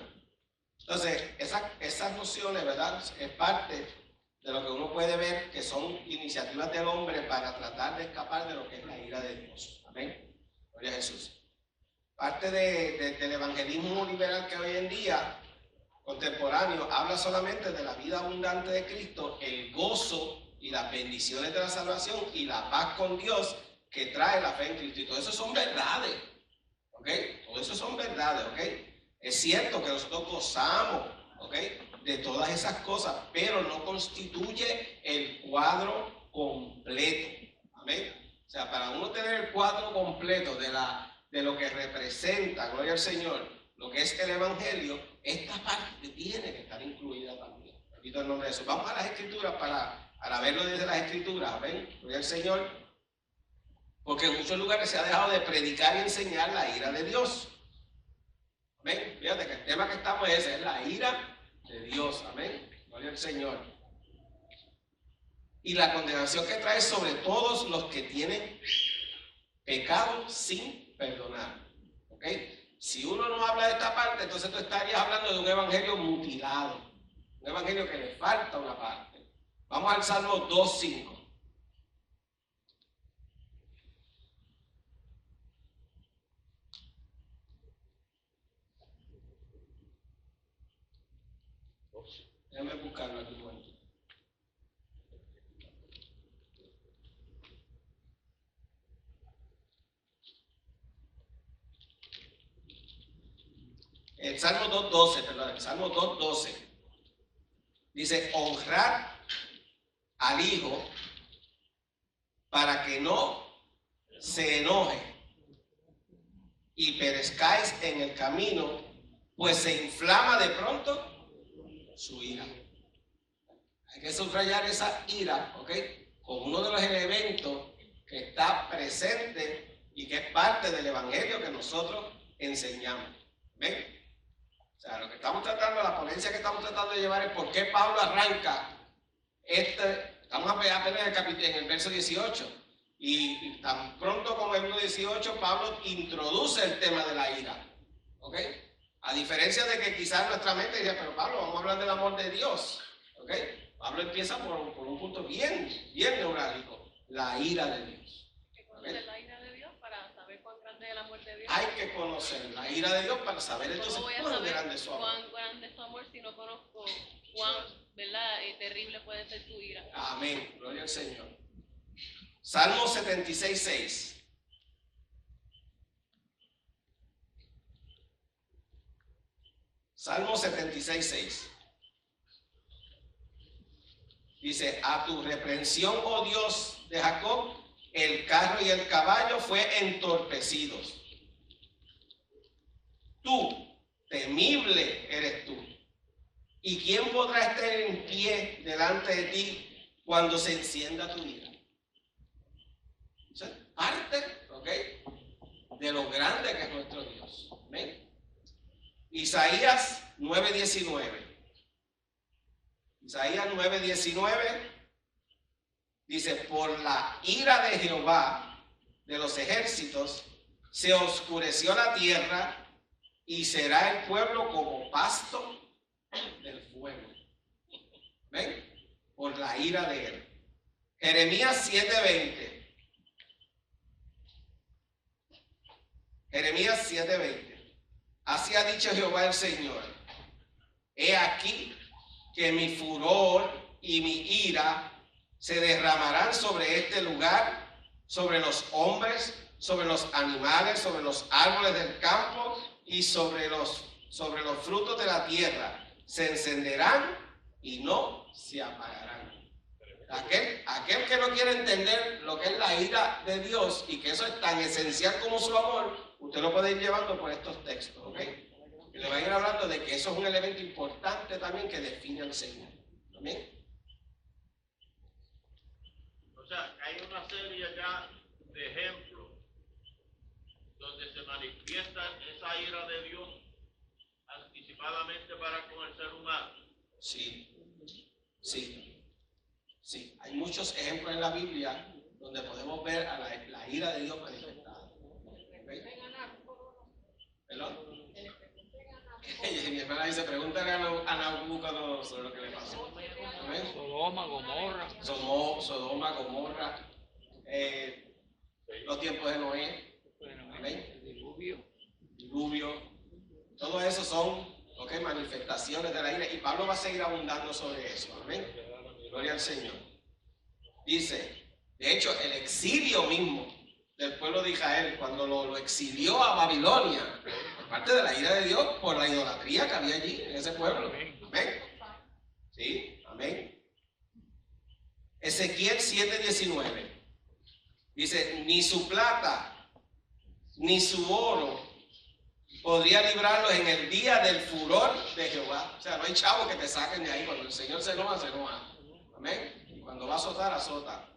B: Entonces, esas nociones, ¿verdad? Es parte de lo que uno puede ver que son iniciativas del hombre para tratar de escapar de lo que es la ira de Dios. Amén. Gloria a Jesús. Parte del evangelismo liberal que hoy en día, contemporáneo, habla solamente de la vida abundante de Cristo, el gozo y las bendiciones de la salvación y la paz con Dios que trae la fe en Cristo. Y todo eso son verdades. ¿Ok? Todo eso son verdades. ¿Ok? Es cierto que nosotros gozamos, ¿ok?, de todas esas cosas, pero no constituye el cuadro completo. Amén. O sea, para uno tener el cuadro completo de lo que representa, gloria al Señor, lo que es el Evangelio, esta parte tiene que estar incluida también. Repito el nombre de eso. Vamos a las Escrituras para verlo desde las Escrituras. Amén. Gloria al Señor. Porque en muchos lugares se ha dejado de predicar y enseñar la ira de Dios. Amén. Fíjate que el tema que estamos es la ira de Dios. Amén. Gloria al Señor. Y la condenación que trae sobre todos los que tienen pecado sin perdonar. ¿Ok? Si uno no habla de esta parte, entonces tú estarías hablando de un evangelio mutilado. Un evangelio que le falta una parte. Vamos al Salmo 2:5. Déjame buscarlo aquí un momento. El Salmo 2:12, perdón, el Salmo 2:12 dice: honrar al hijo para que no se enoje y perezcáis en el camino, pues se inflama de pronto su ira. Hay que subrayar esa ira, ¿ok? Como uno de los elementos que está presente y que es parte del evangelio que nosotros enseñamos. ¿Ven? O sea, lo que estamos tratando, la ponencia que estamos tratando de llevar es por qué Pablo arranca estamos apenas en el verso 18. Y tan pronto como el 1.18, Pablo introduce el tema de la ira. ¿Ok? A diferencia de que quizás nuestra mente dice, pero Pablo, vamos a hablar del amor de Dios. ¿Ok? Pablo empieza por un punto bien neurálgico, la ira de Dios.
J: Hay que conocer la ira de Dios para saber cuán grande es el amor de Dios.
B: Hay que conocer la ira de Dios para saber entonces cuán grande es su amor.
J: Cuán grande es su amor si no conozco cuán, ¿verdad? Terrible puede ser tu ira.
B: Amén. Gloria al Señor. Salmo 76:6. Salmo 76:6. Dice, a tu reprensión, oh Dios de Jacob, el carro y el caballo fue entorpecidos. Tú, temible eres tú. ¿Y quién podrá estar en pie delante de ti cuando se encienda tu ira? Eso es parte, ¿ok?, de lo grande que es nuestro Dios. ¿Ven? Isaías 9:19. Isaías 9:19 dice, por la ira de Jehová de los ejércitos se oscureció la tierra y será el pueblo como pasto del fuego. ¿Ven? Por la ira de él. Jeremías 7:20. Jeremías 7:20. Así ha dicho Jehová el Señor. He aquí que mi furor y mi ira se derramarán sobre este lugar, sobre los hombres, sobre los animales, sobre los árboles del campo y sobre los frutos de la tierra. Se encenderán y no se apagarán. Aquel que no quiere entender lo que es la ira de Dios y que eso es tan esencial como su amor, usted lo puede ir llevando por estos textos, ¿ok? Y le va a ir hablando de que eso es un elemento importante también que define al Señor. ¿Amén?
I: O sea, hay una serie ya de ejemplos donde se manifiesta esa ira de Dios anticipadamente para con el ser humano.
B: Sí, sí, sí. Hay muchos ejemplos en la Biblia donde podemos ver a la ira de Dios manifestada. ¿Okay? ¿Perdón? Mi hermana dice, pregúntale a Nabucodonosor lo que le pasó. ¿Amén?
A: Sodoma, Gomorra.
B: Sodoma, Gomorra, los tiempos de Noé. Amén. Diluvio. Todo eso son manifestaciones de la ira. Y Pablo va a seguir abundando sobre eso. Amén. Gloria al Señor. Dice, de hecho, el exilio mismo del pueblo de Israel, cuando lo exilió a Babilonia, parte de la ira de Dios por la idolatría que había allí en ese pueblo. Amén. Sí, amén. Ezequiel 7:19 dice, ni su plata ni su oro podría librarlos en el día del furor de Jehová. O sea, no hay chavo que te saquen de ahí. Cuando el Señor se enoja, se enoja. Amén. Y cuando va a azotar, azota.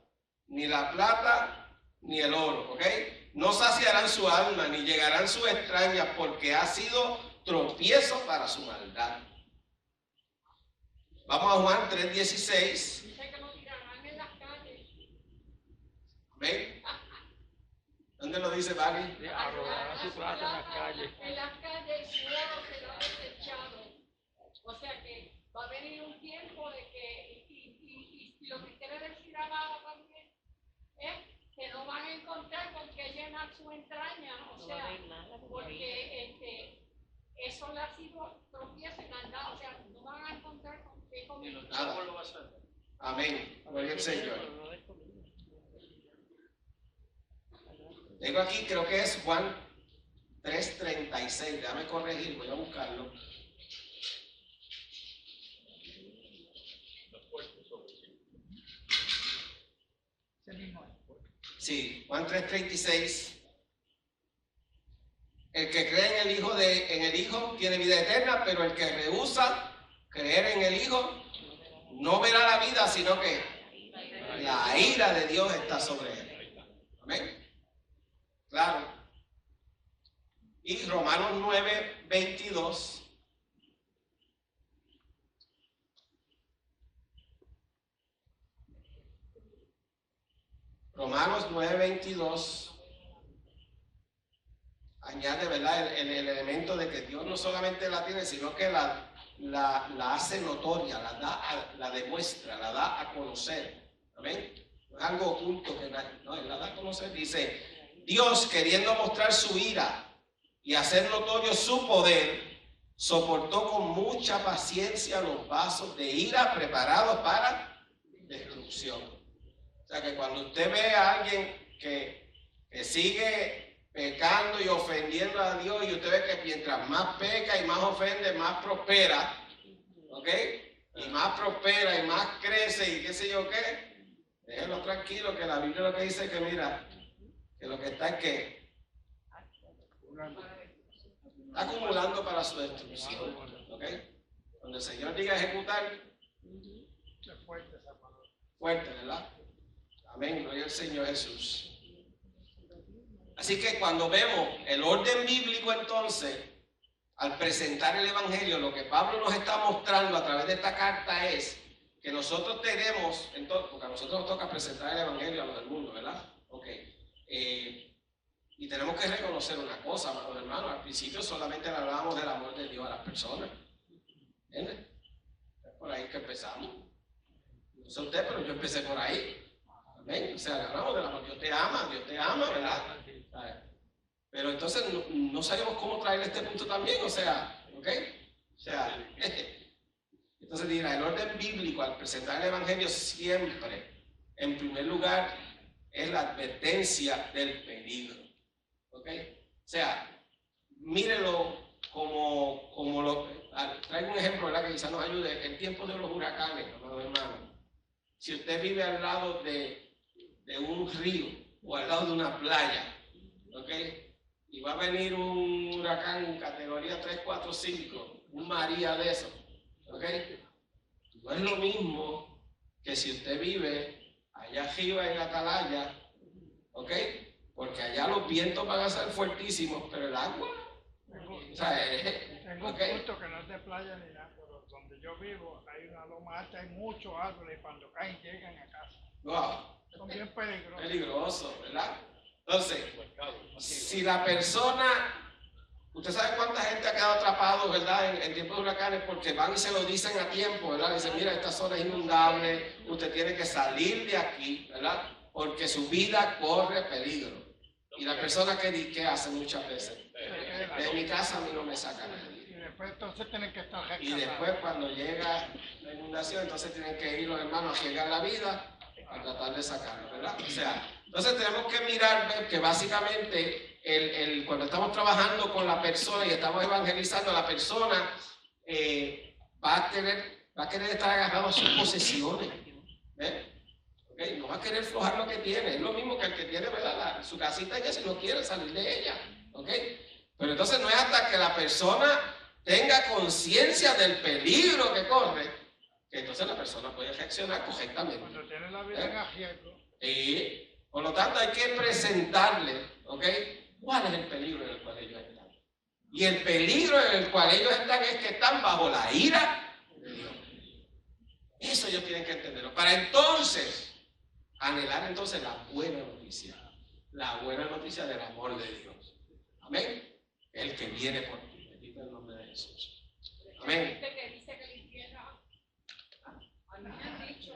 B: Ni la plata ni el oro, ¿ok? No saciarán su alma, ni llegarán sus extrañas, porque ha sido tropiezo para su maldad. Vamos a Juan 3:16.
G: Dice que lo tirarán en las calles.
B: ¿Ven? ¿Dónde lo dice Vali?
A: Arrojará su plata en las calles.
G: En las calles su oro será desechado. O sea que va a venir un tiempo de que, y lo que quiere decir Amada también, es que no van a encontrar con qué llenar su entraña, o sea, porque eso le ha sido tropiezo y maldad, o sea, no van a encontrar con qué comer.
B: Nada. Amén. Gloria al Señor. Tengo aquí, creo que es Juan 3:36. Déjame corregir, voy a buscarlo. Sí, Juan 3:36. El que cree en el Hijo tiene vida eterna, pero el que rehúsa creer en el Hijo no verá la vida, sino que la ira de Dios está sobre él. Amén. Claro. Y Romanos 9:22. Romanos 9:22 añade, ¿verdad?, el elemento de que Dios no solamente la tiene, sino que la hace notoria, la demuestra, la da a conocer. Amén. No es algo oculto que nadie, no, Él la da a conocer. Dice, Dios, queriendo mostrar su ira y hacer notorio su poder, soportó con mucha paciencia los vasos de ira preparados para destrucción. O sea que cuando usted ve a alguien que sigue pecando y ofendiendo a Dios, y usted ve que mientras más peca y más ofende, más prospera, ¿ok? Y más prospera y más crece y qué sé yo qué, déjenlo tranquilo, que la Biblia lo que dice es que mira, que lo que está es que está acumulando para su destrucción, ¿ok? Cuando el Señor diga ejecutar, fuerte, ¿verdad? Amén, gloria al Señor Jesús. Así que cuando vemos el orden bíblico, entonces, al presentar el Evangelio, lo que Pablo nos está mostrando a través de esta carta es que nosotros tenemos, entonces, porque a nosotros nos toca presentar el Evangelio a los del mundo, ¿verdad? Ok. Y tenemos que reconocer una cosa, amados hermanos, al principio solamente hablábamos del amor de Dios a las personas. ¿Entiendes? Es por ahí que empezamos. No sé usted, pero yo empecé por ahí. Amén. O sea, hablamos del amor. Dios te ama, ¿verdad? Pero entonces no sabemos cómo traer este punto también, o sea, ¿ok? O sea, entonces dirá, el orden bíblico al presentar el Evangelio siempre, en primer lugar, es la advertencia del peligro, ¿ok? O sea, mírenlo como lo... Traigo un ejemplo, ¿verdad?, que quizás nos ayude. El tiempo de los huracanes, hermanos. Si usted vive al lado de un río o al lado de una playa, ¿ok? Y va a venir un huracán categoría 3, 4, 5, un María de eso, ¿ok? No es lo mismo que si usted vive allá arriba en la atalaya, ¿ok? Porque allá los vientos van a ser fuertísimos, pero el agua, o sea,
D: tengo
B: ¿ok?
D: un punto que no es de playa ni nada, pero donde yo vivo hay una loma alta, hay muchos árboles y cuando caen llegan a casa.
B: Wow.
D: Son bien peligrosos.
B: Peligroso, ¿verdad? Entonces, si la persona, usted sabe cuánta gente ha quedado atrapado, ¿verdad?, en tiempos de huracanes, porque van y se lo dicen a tiempo, ¿verdad? Dicen, mira, esta zona es inundable, usted tiene que salir de aquí, ¿verdad?, porque su vida corre peligro. Y la persona que hace muchas veces, de mi casa a mí no me saca nadie.
D: Y después entonces tienen que estar rescatados.
B: Y después cuando llega la inundación, entonces tienen que ir los hermanos a arriesgar la vida a tratar de sacarlo, ¿verdad? O sea, entonces tenemos que mirar, ver que básicamente cuando estamos trabajando con la persona y estamos evangelizando a la persona, va a querer estar agarrado a sus posesiones, ¿eh? ¿Okay? No va a querer flojar lo que tiene. Es lo mismo que el que tiene, ¿verdad?, su casita, que si no quiere salir de ella, ¿ok? Pero entonces no es hasta que la persona tenga conciencia del peligro que corre, que entonces la persona puede reaccionar correctamente.
D: Cuando tiene la vida en arriesgo.
B: Y por lo tanto hay que presentarle, ¿ok?, cuál es el peligro en el cual ellos están. Y el peligro en el cual ellos están es que están bajo la ira de Dios. Eso ellos tienen que entenderlo. Para entonces anhelar entonces la buena noticia del amor de Dios. Amén. El que viene por ti. Bendito el nombre de Jesús. Amén.
G: Que dice que el infierno, a mí me han dicho,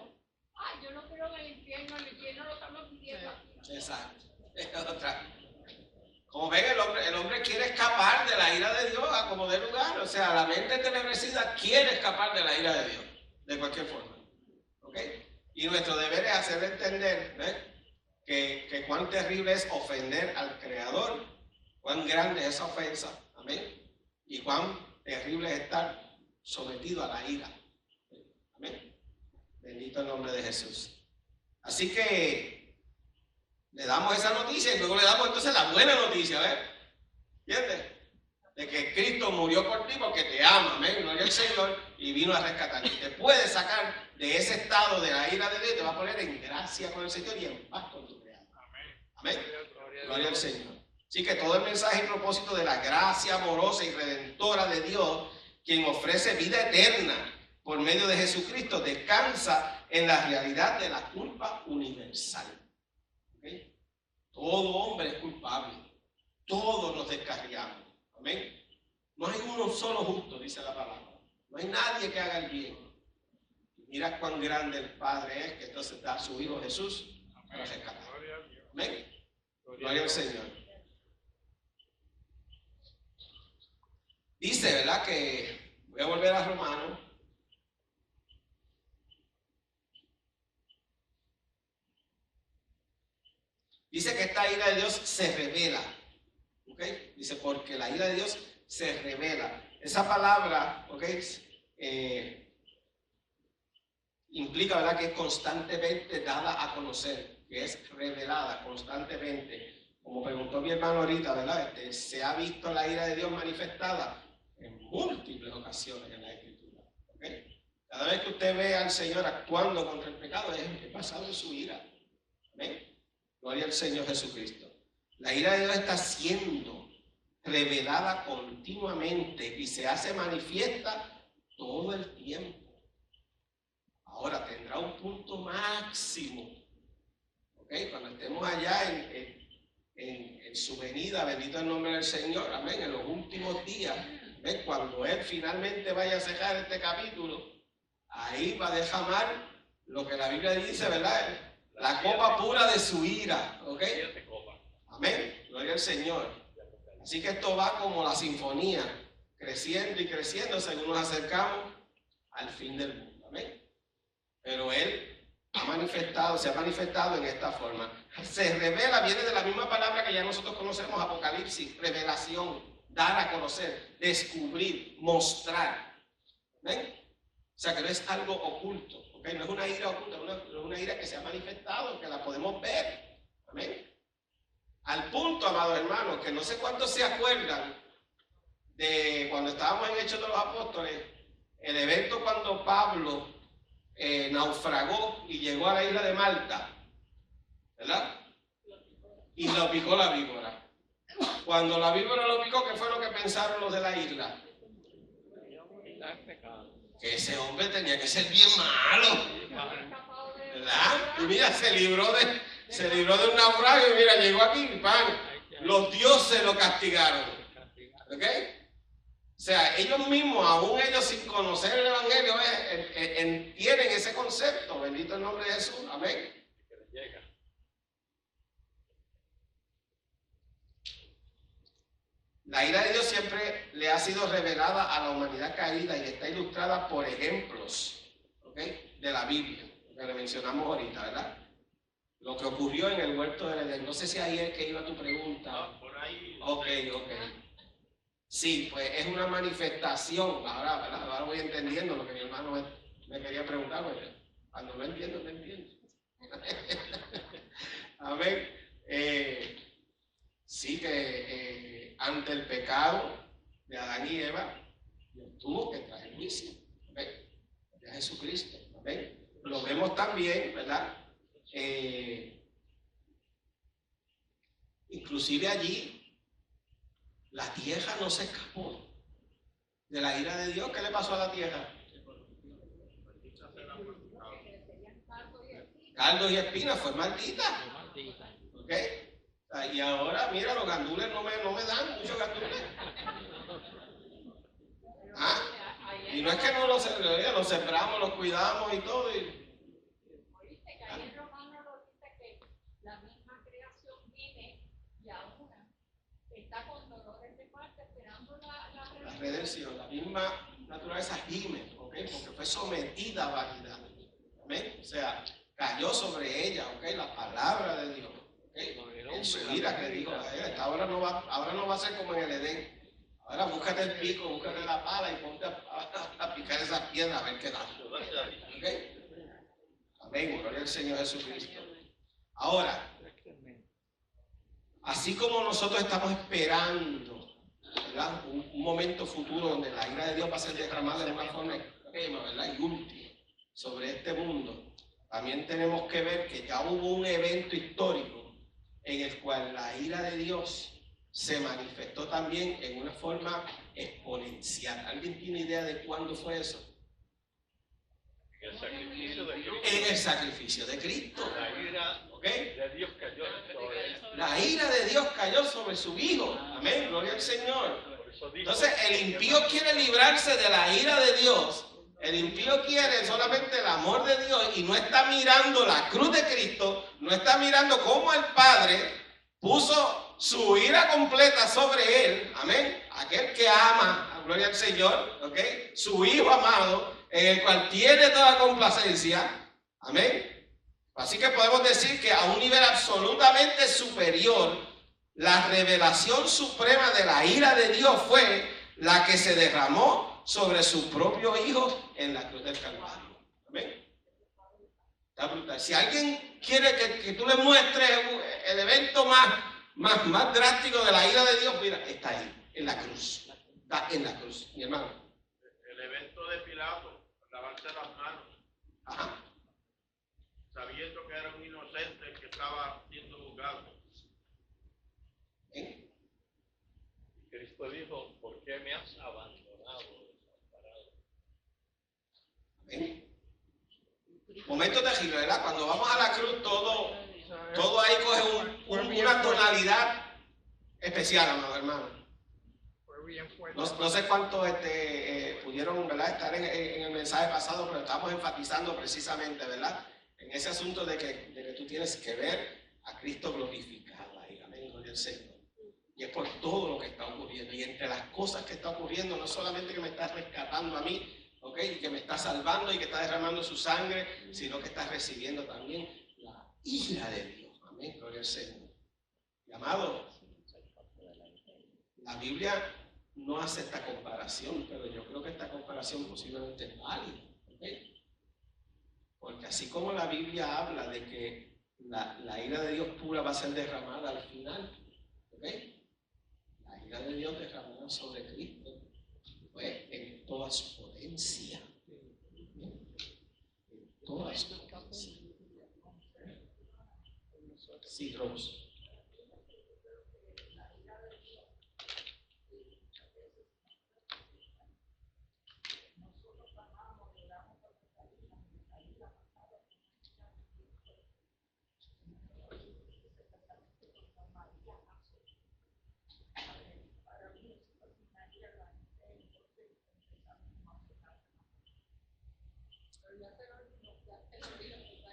G: ay, yo no creo en el infierno lo estamos viviendo aquí.
B: Exacto. Es otra. Como ven, el hombre quiere escapar de la ira de Dios a como dé lugar. O sea, la mente tenebrecida quiere escapar de la ira de Dios, de cualquier forma. ¿Ok? Y nuestro deber es hacer entender, que cuán terrible es ofender al Creador, cuán grande es esa ofensa, amén, y cuán terrible es estar sometido a la ira, amén. Bendito el nombre de Jesús. Así que le damos esa noticia y luego le damos entonces la buena noticia, ¿ves? ¿Entiendes? De que Cristo murió por ti porque te ama, amén, gloria al Señor, y vino a rescatarte. Te puede sacar de ese estado de la ira de Dios y te va a poner en gracia con el Señor y en paz con tu Creador. Amén. Gloria al Señor. Así que todo el mensaje y propósito de la gracia amorosa y redentora de Dios, quien ofrece vida eterna por medio de Jesucristo, descansa en la realidad de la culpa universal. ¿Okay? Todo hombre es culpable. Todos nos descarriamos. Amén. No hay uno solo justo, dice la palabra. No hay nadie que haga el bien. Mira cuán grande el Padre es que entonces da a su Hijo Jesús para rescatar. Amén. Gloria al Señor. Dice, ¿verdad? Que voy a volver a Romanos. Dice que esta ira de Dios se revela. ¿Ok? Dice, porque la ira de Dios se revela. Esa palabra, ¿ok? Implica, ¿verdad?, que es constantemente dada a conocer, que es revelada constantemente. Como preguntó mi hermano ahorita, ¿verdad? Se ha visto la ira de Dios manifestada en múltiples ocasiones en la Escritura. ¿Okay? Cada vez que usted ve al Señor actuando contra el pecado, es basado en su ira. ¿Amén? Gloria al Señor Jesucristo. La ira de Dios está siendo revelada continuamente y se hace manifiesta todo el tiempo. Ahora tendrá un punto máximo. ¿Okay? Cuando estemos allá en su venida, bendito el nombre del Señor, amén, en los últimos días, ¿ven? Cuando Él finalmente vaya a cerrar este capítulo, ahí va a derramar lo que la Biblia dice, ¿verdad? La copa pura de su ira, ¿ok? Amén, gloria al Señor. Así que esto va como la sinfonía, creciendo y creciendo según nos acercamos al fin del mundo, amén. Pero Él se ha manifestado en esta forma. Se revela, viene de la misma palabra que ya nosotros conocemos, Apocalipsis, revelación, dar a conocer, descubrir, mostrar. ¿Ven? O sea que no es algo oculto, ¿okay? No es una ira oculta, es una ira que se ha manifestado, que la podemos ver. Amén. Al punto, amados hermanos, que no sé cuántos se acuerdan de cuando estábamos en Hechos de los Apóstoles, el evento cuando Pablo naufragó y llegó a la isla de Malta, ¿verdad? Y lo picó la víbora. Cuando la víbora lo picó, ¿qué fue lo que pensaron los de la isla? Que ese hombre tenía que ser bien malo, ¿verdad? Y mira, se libró de un naufragio y mira, llegó aquí y ¡pam! Los dioses lo castigaron. ¿Ok? O sea, ellos mismos, aún ellos sin conocer el Evangelio, tienen ese concepto. Bendito el nombre de Jesús. Amén. La ira de Dios siempre le ha sido revelada a la humanidad caída y está ilustrada por ejemplos, ¿okay?, de la Biblia, que le mencionamos ahorita, ¿verdad? Lo que ocurrió en el huerto del Edén. No sé si ahí es que iba tu pregunta.
I: Por ahí.
B: Ok. Sí, pues es una manifestación. Ahora, ¿verdad? Ahora voy entendiendo lo que mi hermano me quería preguntar. Pues, cuando no entiendo, no entiendo. Amén. Sí que ante el pecado de Adán y Eva, Dios tuvo que traer juicio. ¿Amén? De Jesucristo. ¿Amén? Lo vemos también, ¿verdad? Inclusive allí la tierra no se escapó de la ira de Dios. ¿Qué le pasó a la tierra? Cardos y espinas, fue maldita. ¿Ok? Y ahora, mira, los gandules no me dan muchos gandules. ¿Ah? Y no es que no los sembramos, los cuidamos y todo.
G: Está con dolores de parte esperando
B: la redención. La misma naturaleza gime, ¿okay? Porque fue sometida a vanidad. ¿Amén? O sea, cayó sobre ella, ¿okay?, la palabra de Dios. ¿Okay? En su ira que dijo, ahora no va a ser como en el Edén. Ahora búscate el pico, búscate la pala y ponte a picar esas piedras a ver qué da. ¿Okay? Amén, gloria al Señor Jesucristo. Ahora, así como nosotros estamos esperando ¿verdad? Un momento futuro donde la ira de Dios va a ser derramada de una forma extrema, ¿verdad? Y última sobre este mundo. También tenemos que ver que ya hubo un evento histórico en el cual la ira de Dios se manifestó también en una forma exponencial. ¿Alguien tiene idea de cuándo fue eso?
I: En el sacrificio de Cristo.
B: En el sacrificio de Cristo.
I: La ira de Dios cayó sobre él.
B: La ira de Dios cayó sobre su Hijo. Amén, gloria al Señor.
I: Por eso dijo,
B: Entonces el impío quiere librarse de la ira de Dios. El impío quiere solamente el amor de Dios y no está mirando la cruz de Cristo, no está mirando cómo el Padre puso su ira completa sobre él. Amén. Aquel que ama, gloria al Señor, ¿ok? Su Hijo amado, en el cual tiene toda complacencia. Amén. Así que podemos decir que a un nivel absolutamente superior, la revelación suprema de la ira de Dios fue la que se derramó sobre su propio Hijo en la cruz del Calvario. Amén. Está brutal. Si alguien quiere que tú le muestres el evento más drástico de la ira de Dios, mira, está ahí, en la cruz. Está en la cruz, mi hermano.
I: el evento de Pilato, lavarse las manos,
B: Ajá.
I: sabiendo que era un inocente que estaba siendo juzgado.
B: ¿Eh?
I: Cristo dijo, ¿por qué me has abandonado?
B: ¿Eh? Momento terrible, ¿verdad? Cuando vamos a la cruz, todo ahí coge una tonalidad especial, amado hermano. No sé cuántos pudieron, ¿verdad?, estar en el mensaje pasado, pero estamos enfatizando precisamente, ¿verdad?, en ese asunto de que tú tienes que ver a Cristo glorificado ahí. Amén, gloria al Señor. Y es por todo lo que está ocurriendo. Y entre las cosas que está ocurriendo, no solamente que me está rescatando a mí, ¿ok?, y que me está salvando y que está derramando su sangre, sino que está recibiendo también la ira de Dios. Amén, gloria al Señor. Y amado, la Biblia no hace esta comparación, pero yo creo que esta comparación posiblemente es válida. ¿Okay? Porque así como la Biblia habla de que la ira de Dios pura va a ser derramada al final, ¿okay?, la ira de Dios derramada sobre Cristo fue en toda su potencia. En toda su potencia. Sí, Rose.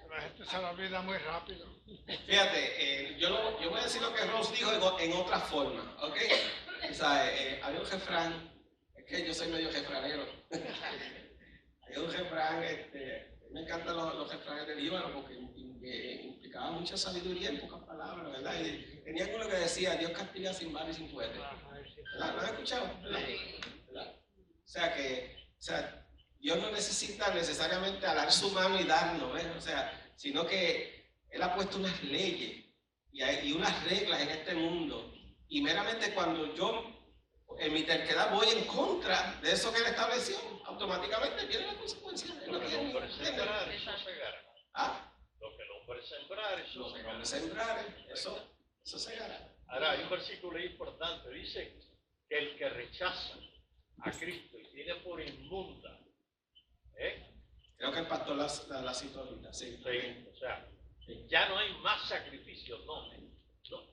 D: La gente se la olvida muy rápido.
B: Fíjate, yo voy a decir lo que Ross dijo en otra forma, ¿ok? O sea, había un refrán, es que yo soy medio refranero. Hay un refrán, me encantan los refranes del Líbano porque implicaban mucha sabiduría en pocas palabras, ¿verdad? Y tenía uno que decía, Dios castiga sin vara y sin fuerte. ¿Verdad? ¿Lo has escuchado? ¿Verdad? O sea, Dios no necesita necesariamente alar su mano y darnos, ¿ves? O sea, sino que Él ha puesto unas leyes y unas reglas en este mundo. Y meramente cuando yo, en mi terquedad, voy en contra de eso que Él estableció, automáticamente viene la consecuencia.
I: Lo que el hombre sembrar, eso segará.
B: ¿Ah?
I: Lo que el hombre sembrar, eso segará.
B: Eso segará.
I: Ahora, hay un versículo importante, dice que el que rechaza a Cristo y tiene por inmunda,
B: Creo que el pastor la citó ahorita, sí.
I: sí, o sea, ya no hay más sacrificios, no.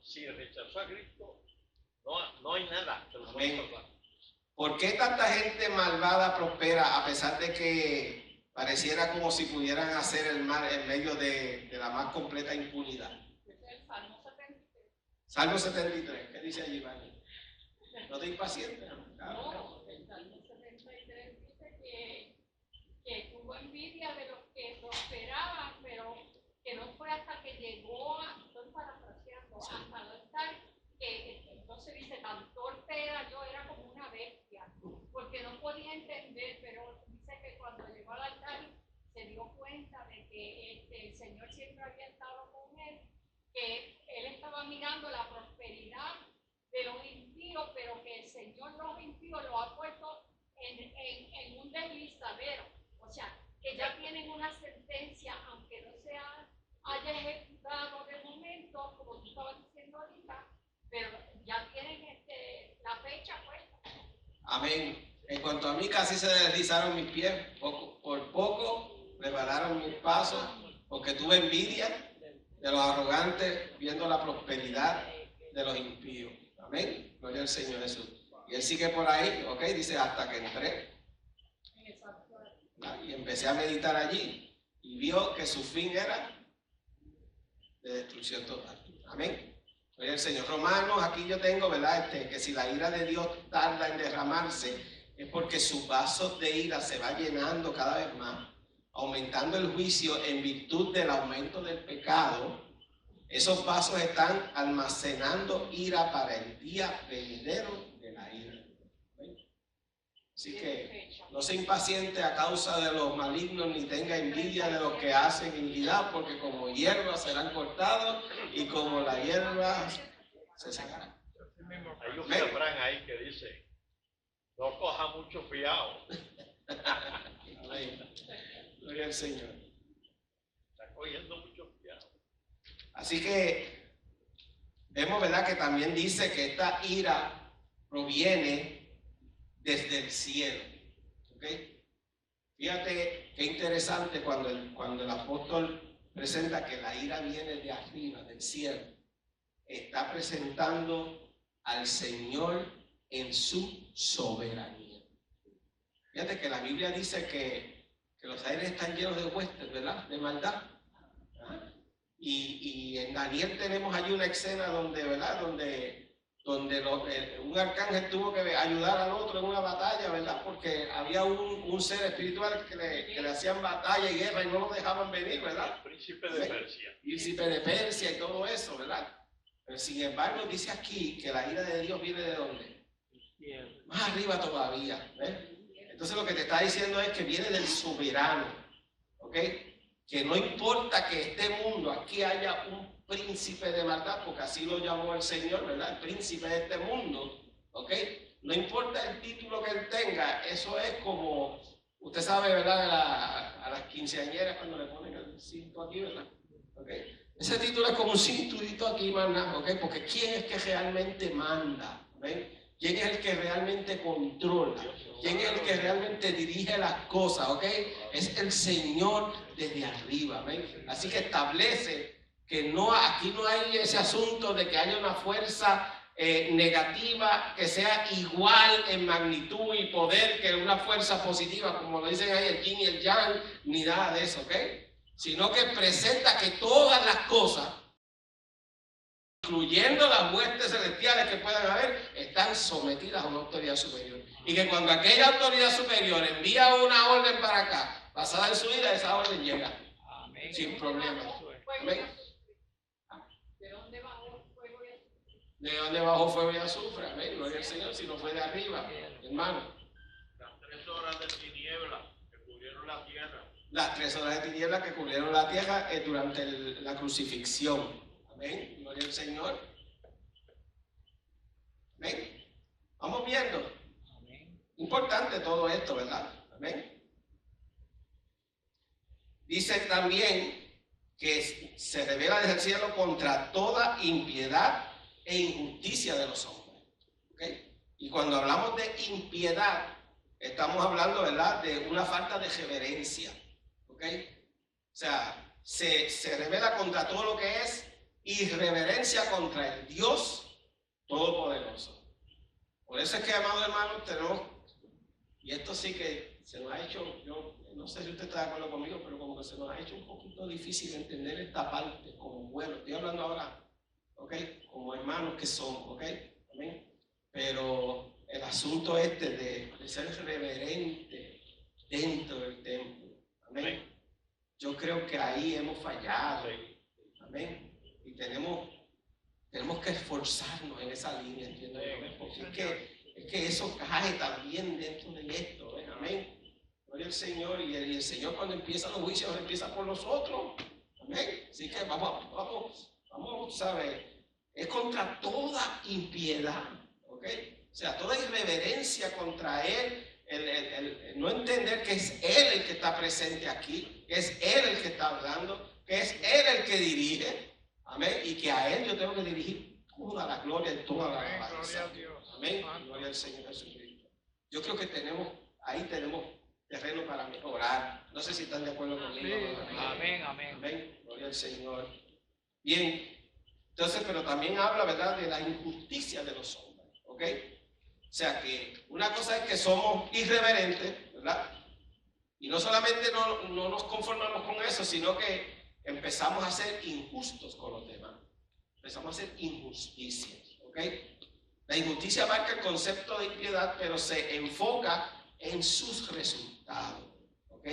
I: Si rechazó a Cristo, no hay nada que lo pueda salvar.
B: ¿Por qué tanta gente malvada prospera a pesar de que pareciera como si pudieran hacer el mal en medio de la más completa impunidad?
G: Salmo 73.
B: Salmo 73, ¿qué dice allí, Vani? No te impacientes.
G: No, el Salmo 73 dice que tuvo envidia de los que prosperaban, pero que no fue hasta que llegó estoy parafraseando, hasta no estar, que entonces dice, tan torpe era yo, era como una bestia, porque no podía entender, pero dice que cuando llegó al altar se dio cuenta de que el Señor siempre había estado con él, que él estaba mirando la prosperidad de los impíos, pero que el Señor sea, que ya tienen una sentencia, aunque no se haya ejecutado de momento, como tú estabas diciendo ahorita, pero ya tienen la fecha puesta.
B: Amén. En cuanto a mí, casi se deslizaron mis pies, por poco resbalaron mis pasos, porque tuve envidia de los arrogantes viendo la prosperidad de los impíos. Amén. Gloria al Señor Jesús. Y él sigue por ahí, ok, dice, hasta que entré. Y empecé a meditar allí y vio que su fin era de destrucción total. Amén. Gloria al Señor. Romanos, aquí yo tengo, ¿verdad? Que si la ira de Dios tarda en derramarse, es porque su vaso de ira se va llenando cada vez más, aumentando el juicio en virtud del aumento del pecado. Esos vasos están almacenando ira para el día venidero de la ira. Así que no se impaciente a causa de los malignos, ni tenga envidia de los que hacen iniquidad, porque como hierba serán cortados y como la hierba se secarán.
I: Hay un refrán ahí que dice, no coja mucho fiado.
B: Gloria al Señor.
I: Está cogiendo mucho fiado.
B: Así que vemos, ¿verdad?, que también dice que esta ira proviene desde el cielo. ¿Okay? Fíjate qué interesante cuando el apóstol presenta que la ira viene de arriba, del cielo. Está presentando al Señor en su soberanía. Fíjate que la Biblia dice que los aires están llenos de huestes, ¿verdad?, de maldad. Y en Daniel tenemos allí una escena donde, ¿verdad?, donde un arcángel tuvo que ayudar al otro en una batalla, ¿verdad?, porque había un ser espiritual que le hacían batalla y guerra y no lo dejaban venir, ¿verdad?
I: El príncipe de Persia.
B: Príncipe de Persia y todo eso, ¿verdad? Pero sin embargo dice aquí que la ira de Dios viene ¿de dónde? Más arriba todavía, ¿ves? Entonces lo que te está diciendo es que viene del soberano, ¿ok? Que no importa que este mundo, aquí haya un príncipe de maldad, porque así lo llamó el Señor, ¿verdad? El príncipe de este mundo, ¿ok? No importa el título que él tenga, eso es como, usted sabe, ¿verdad? A las quinceañeras cuando le ponen el cinto aquí, ¿verdad? ¿Ok? Ese título es como un cinturito aquí, manda, ¿ok? Porque ¿quién es que realmente manda? ¿Ven? ¿Quién es el que realmente controla? ¿Quién es el que realmente dirige las cosas? ¿Ok? Es el Señor desde arriba. ¿Ven? Así que establece que aquí no hay ese asunto de que haya una fuerza negativa que sea igual en magnitud y poder que una fuerza positiva, como lo dicen ahí el yin y el yang, ni nada de eso. ¿Ok? Sino que presenta que todas las cosas, incluyendo las huestes celestiales que puedan haber, están sometidas a una autoridad superior. Y que cuando aquella autoridad superior envía una orden para acá, basada en su vida, esa orden llega. Amén. Sin problema. Amén.
G: ¿De dónde bajó fuego y azufre?
B: ¿De dónde bajó fuego y azufre? Amén. Gloria al Señor, si no fue de arriba, hermano.
I: Las 3 horas de tiniebla que cubrieron la tierra.
B: Las 3 horas de tiniebla que cubrieron la tierra durante la crucifixión. Amén. Gloria al Señor. Amén. Vamos viendo. Amén. Importante todo esto, ¿verdad? Amén. Dice también que se revela desde el cielo contra toda impiedad e injusticia de los hombres. ¿Okay? Y cuando hablamos de impiedad, estamos hablando, ¿verdad?, de una falta de reverencia. ¿Okay? O sea, se revela contra todo lo que es irreverencia contra el Dios Todopoderoso. Por eso es que, amados hermanos, tenemos, y esto sí que se nos ha hecho, yo no sé si usted está de acuerdo conmigo, pero como que se nos ha hecho un poquito difícil entender esta parte como bueno. Estoy hablando ahora, ¿ok?, como hermanos que somos, ¿ok? ¿Amén? Pero el asunto de ser reverente dentro del templo, ¿amén? Yo creo que ahí hemos fallado, ¿amén? Y tenemos que esforzarnos en esa línea, ¿entiendes? Porque es que eso cae también dentro de esto, ¿eh? Amén. Gloria al Señor, y el Señor cuando empieza los juicios empieza por nosotros, amén. Así que vamos, ¿sabes? Es contra toda impiedad, ¿ok? O sea, toda irreverencia contra Él, el no entender que es Él el que está presente aquí, que es Él el que está hablando, que es Él el que dirige, amén, y que a Él yo tengo que dirigir toda la gloria y toda la
D: Amén, gloria
B: alabanza.
D: a Dios.
B: Amén, gloria al Señor Jesucristo. Yo creo que ahí tenemos terreno para mejorar. No sé si están de acuerdo conmigo.
D: Sí, amén, amén.
B: Amén, gloria al Señor. Bien, entonces, pero también habla, ¿verdad?, de la injusticia de los hombres, ¿ok? O sea que una cosa es que somos irreverentes, ¿verdad? Y no solamente no nos conformamos con eso, sino que empezamos a ser injustos con los demás. Empezamos a hacer injusticias, ¿ok? La injusticia marca el concepto de impiedad, pero se enfoca en sus resultados, ¿ok?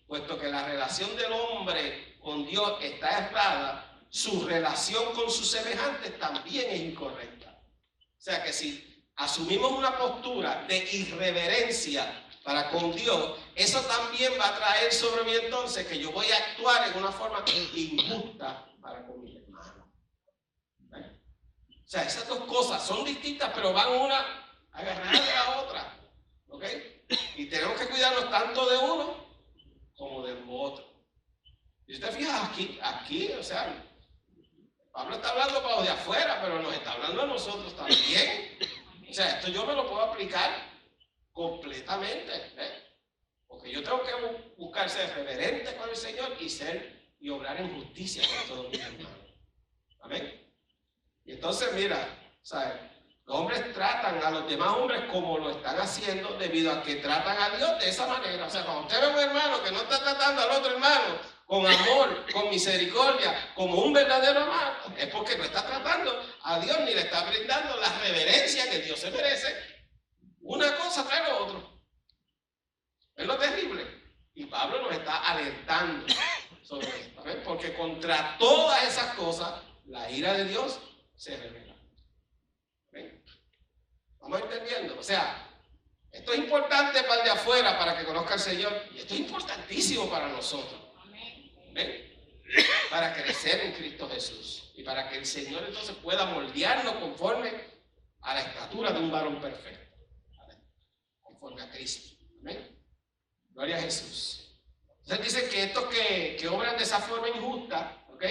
B: Puesto que la relación del hombre con Dios está errada, su relación con sus semejantes también es incorrecta. O sea que si asumimos una postura de irreverencia para con Dios, eso también va a traer sobre mí entonces que yo voy a actuar en una forma injusta para con mis hermanos. O sea, esas dos cosas son distintas, pero van una agarrada de la otra. ¿Ok? Y tenemos que cuidarnos tanto de uno como del otro. Y usted fija aquí, o sea, Pablo está hablando para los de afuera, pero nos está hablando a nosotros también. O sea, esto yo me lo puedo aplicar completamente, porque yo tengo que buscar ser reverente con el Señor y obrar en justicia con todos mis hermanos. Amén. Y entonces, mira, ¿sabes? Los hombres tratan a los demás hombres como lo están haciendo debido a que tratan a Dios de esa manera. O sea, cuando usted ve a un hermano que no está tratando al otro hermano con amor, con misericordia, como un verdadero hermano, es porque no está tratando a Dios ni le está brindando la reverencia que Dios se merece. Una cosa trae lo otro. Es lo terrible. Y Pablo nos está alertando sobre esto. ¿Ven? Porque contra todas esas cosas, la ira de Dios se revela. ¿Ven? ¿Vamos entendiendo? O sea, esto es importante para el de afuera, para que conozca al Señor. Y esto es importantísimo para nosotros. ¿Ven? Para crecer en Cristo Jesús. Y para que el Señor entonces pueda moldearnos conforme a la estatura de un varón perfecto. Conforme a Cristo. ¿Amén? Gloria a Jesús. Entonces dicen que estos que obran de esa forma injusta, ¿ok?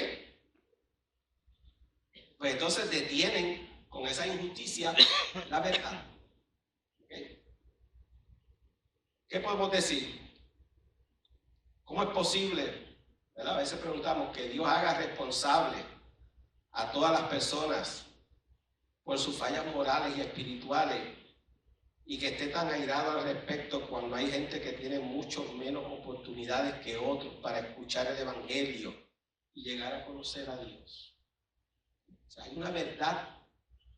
B: Pues entonces detienen con esa injusticia la verdad. ¿Ok? ¿Qué podemos decir? ¿Cómo es posible, ¿verdad? A veces preguntamos que Dios haga responsable a todas las personas por sus fallas morales y espirituales, y que esté tan airado al respecto cuando hay gente que tiene mucho menos oportunidades que otros para escuchar el Evangelio y llegar a conocer a Dios? O sea, hay una verdad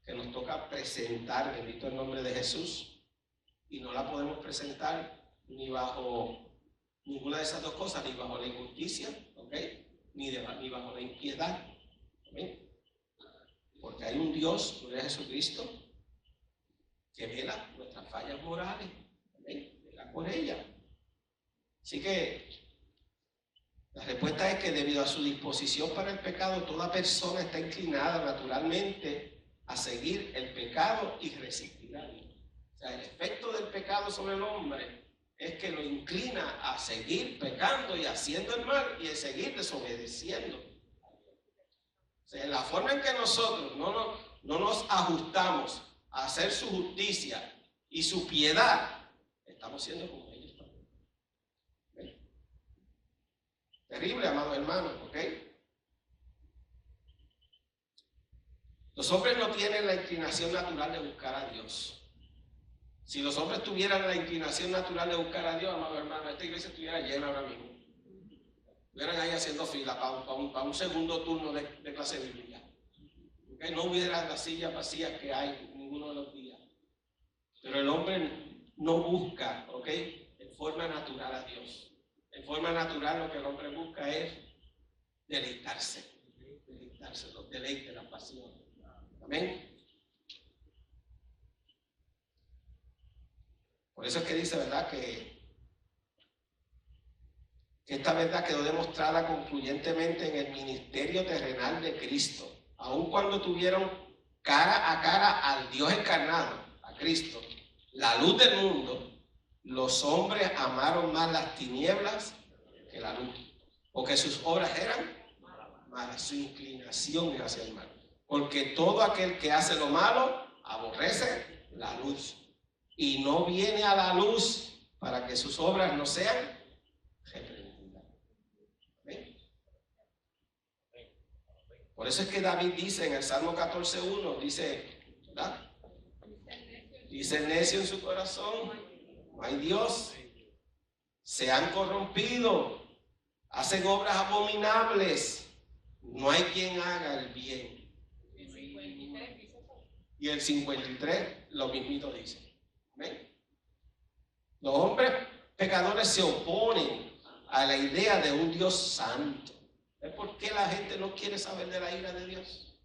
B: que nos toca presentar, bendito el nombre de Jesús, y no la podemos presentar ni bajo ninguna de esas dos cosas, ni bajo la injusticia, ¿ok? Ni bajo la impiedad, ¿ok? Porque hay un Dios, gloria a Jesucristo, que vela nuestras fallas morales, ¿okay? Vela por ella. Así que la respuesta es que debido a su disposición para el pecado, toda persona está inclinada naturalmente a seguir el pecado y resistir a Dios. O sea, el efecto del pecado sobre el hombre es que lo inclina a seguir pecando y haciendo el mal y a seguir desobedeciendo. O sea, en la forma en que nosotros no nos ajustamos a hacer su justicia y su piedad, estamos siendo como ellos también. ¿Okay? Terrible, amados hermanos, ¿ok? Los hombres no tienen la inclinación natural de buscar a Dios. Si los hombres tuvieran la inclinación natural de buscar a Dios, amados hermanos, esta iglesia estuviera llena ahora mismo. Estuvieran ahí haciendo fila para un segundo turno de clase bíblica. ¿Okay? No hubiera las sillas vacías que hay ninguno de los días. Pero el hombre no busca, ¿ok?, en forma natural a Dios. En forma natural lo que el hombre busca es deleitarse, los deleites, la pasión. Amén. Por eso es que dice, ¿verdad?, que esta verdad quedó demostrada concluyentemente en el ministerio terrenal de Cristo. Aun cuando tuvieron cara a cara al Dios encarnado, a Cristo, la luz del mundo, los hombres amaron más las tinieblas que la luz, porque sus obras eran malas, su inclinación era hacia el mal. Porque todo aquel que hace lo malo aborrece la luz y no viene a la luz para que sus obras no sean reprendidas. ¿Amén? Por eso es que David dice en el Salmo 14:1, dice, ¿verdad? Dice el necio en su corazón, no hay Dios, se han corrompido, hacen obras abominables, no hay quien haga el bien. Y el 53 lo mismito dice. ¿Ven? Los hombres pecadores se oponen a la idea de un Dios santo. ¿Es por qué la gente no quiere saber de la ira de Dios?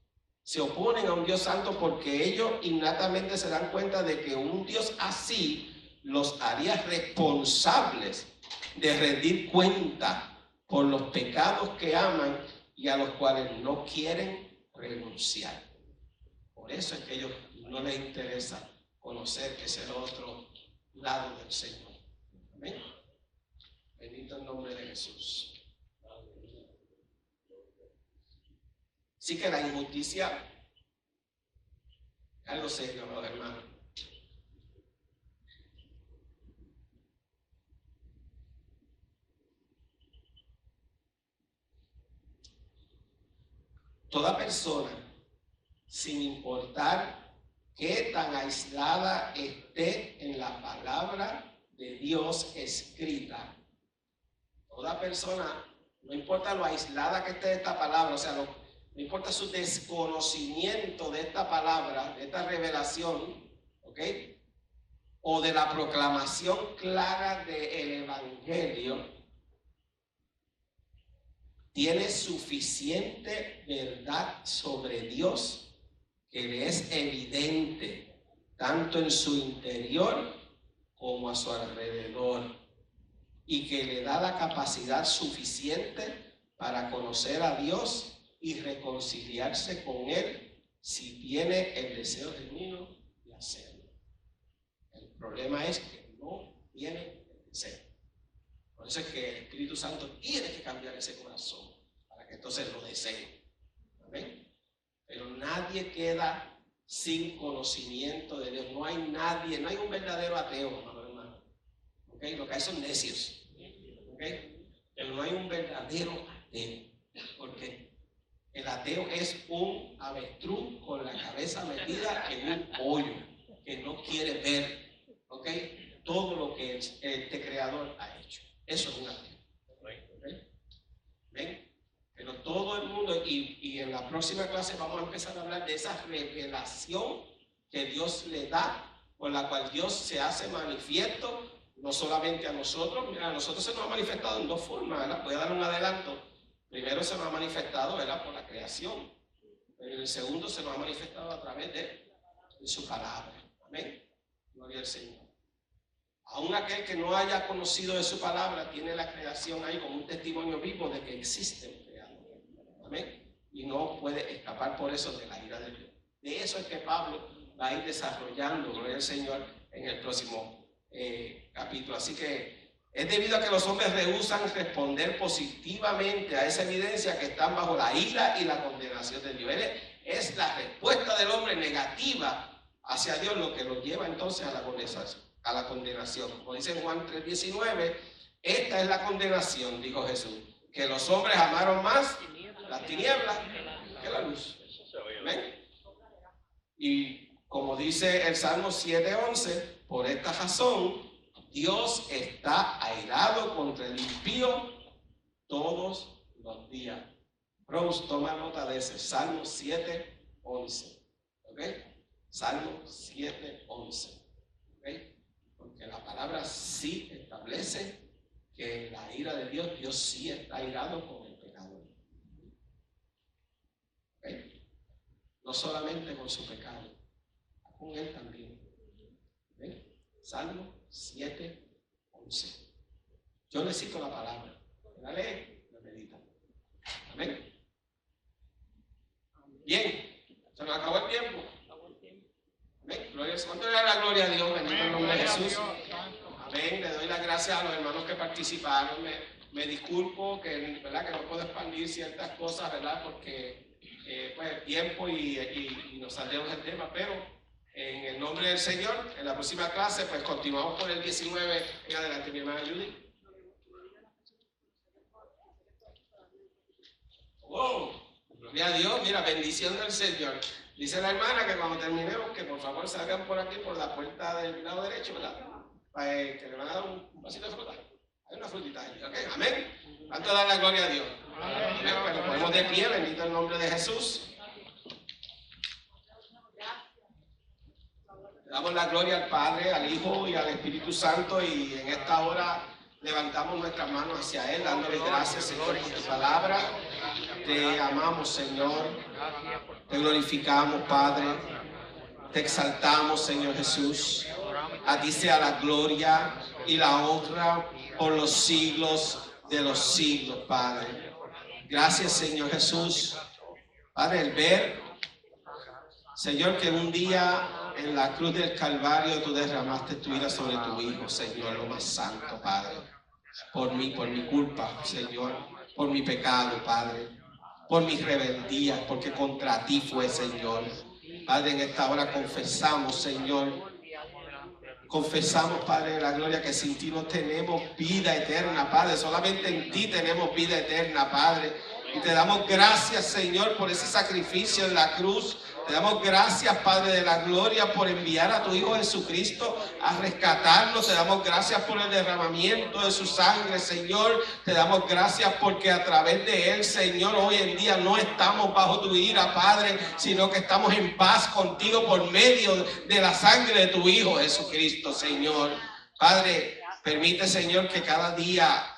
B: Se oponen a un Dios santo porque ellos innatamente se dan cuenta de que un Dios así los haría responsables de rendir cuenta por los pecados que aman y a los cuales no quieren renunciar. Por eso es que a ellos no les interesa conocer que es el otro lado del Señor. Amén. Bendito el nombre de Jesús. Así que la injusticia es algo serio, amados hermanos. Toda persona, sin importar qué tan aislada esté en la palabra de Dios escrita, toda persona, no importa lo aislada que esté de esta palabra, o sea, no importa su desconocimiento de esta palabra, de esta revelación, ¿ok? O de la proclamación clara del Evangelio, tiene suficiente verdad sobre Dios que le es evidente tanto en su interior como a su alrededor y que le da la capacidad suficiente para conocer a Dios y reconciliarse con Él si tiene el deseo genuino de hacerlo. El problema es que no tiene el deseo. Por eso es que el Espíritu Santo tiene que cambiar ese corazón para que entonces lo desee. ¿Amén? Pero nadie queda sin conocimiento de Dios. No hay nadie, no hay un verdadero ateo, hermano. ¿Okay? Lo que hay son necios. ¿Okay? Pero no hay un verdadero ateo. Porque el ateo es un avestruz con la cabeza metida en un hoyo que no quiere ver, ¿ok? Todo lo que este creador ha hecho. Eso es un ateo. ¿Okay? ¿Ven? Pero todo el mundo, y en la próxima clase vamos a empezar a hablar de esa revelación que Dios le da, por la cual Dios se hace manifiesto, no solamente a nosotros. Mira, a nosotros se nos ha manifestado en dos formas, ¿verdad? Voy a dar un adelanto. Primero se nos ha manifestado, ¿verdad?, por la creación. Pero en el segundo se nos ha manifestado a través de su palabra. Amén. Gloria al Señor. Aún aquel que no haya conocido de su palabra tiene la creación ahí como un testimonio vivo de que existe un creador. Amén. Y no puede escapar por eso de la ira de Dios. De eso es que Pablo va a ir desarrollando, gloria al Señor, en el próximo capítulo. Así que es debido a que los hombres rehúsan responder positivamente a esa evidencia que están bajo la ira y la condenación de Dios. Es la respuesta del hombre negativa hacia Dios lo que lo lleva entonces a la condenación. Como dice en Juan 3:19, esta es la condenación, dijo Jesús, que los hombres amaron más las tinieblas que la luz. ¿Ven? Y como dice el Salmo 7:11, por esta razón Dios está airado contra el impío todos los días. Rose, toma nota de ese, Salmo 7:11. ¿Ok? Salmo 7:11. ¿Ok? Porque la palabra sí establece que la ira de Dios sí está airado con el pecador. ¿Ok? No solamente con su pecado, con él también. ¿Ok? Salmo 7:11. Yo le cito la palabra. La lee, la medita. Amén. Bien, se nos acabó el tiempo. Amén. Gloria, ¿cuánto le da la gloria a Dios? Bendito el nombre de Jesús. Amén. Amén. Le doy las gracias a los hermanos que participaron. Me disculpo que, ¿verdad?, que no puedo expandir ciertas cosas, ¿verdad?, porque pues el tiempo y nos saldremos del tema, pero en el nombre del Señor, en la próxima clase, pues continuamos por el 19 en adelante, mi hermana Judy. ¡Wow! Gloria a Dios, mira, bendición del Señor. Dice la hermana que cuando terminemos, que por favor salgan por aquí, por la puerta del lado derecho, ¿verdad? Que le van a dar un vasito de fruta. Hay una frutita ahí, ¿ok? Amén. ¿Cuánto dar la gloria a Dios? Amén. Pues nos ponemos de pie, bendito el nombre de Jesús. Le damos la gloria al Padre, al Hijo y al Espíritu Santo, y en esta hora levantamos nuestras manos hacia Él, dándole gracias, Señor, por tu palabra. Te amamos, Señor. Te glorificamos, Padre. Te exaltamos, Señor Jesús. A ti sea la gloria y la honra por los siglos de los siglos, Padre. Gracias, Señor Jesús. Padre, el ver, Señor, que un día en la cruz del Calvario tú derramaste tu ira sobre tu Hijo, Señor, lo más santo, Padre. Por mí, por mi culpa, Señor, por mi pecado, Padre, por mis rebeldías, porque contra ti fue, Señor. Padre, en esta hora confesamos, Señor, confesamos, Padre de la gloria, que sin ti no tenemos vida eterna, Padre. Solamente en ti tenemos vida eterna, Padre. Y te damos gracias, Señor, por ese sacrificio en la cruz. Te damos gracias, Padre de la gloria, por enviar a tu Hijo Jesucristo a rescatarnos. Te damos gracias por el derramamiento de su sangre, Señor. Te damos gracias porque a través de él, Señor, hoy en día no estamos bajo tu ira, Padre, sino que estamos en paz contigo por medio de la sangre de tu Hijo Jesucristo, Señor. Padre, permite, Señor, que cada día,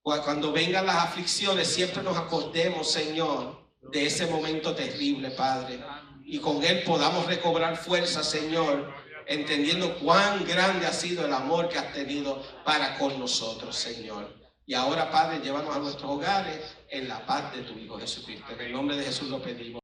B: cuando vengan las aflicciones, siempre nos acordemos, Señor, de ese momento terrible, Padre. Y con él podamos recobrar fuerza, Señor, entendiendo cuán grande ha sido el amor que has tenido para con nosotros, Señor. Y ahora, Padre, llévanos a nuestros hogares en la paz de tu Hijo Jesucristo. En el nombre de Jesús lo pedimos.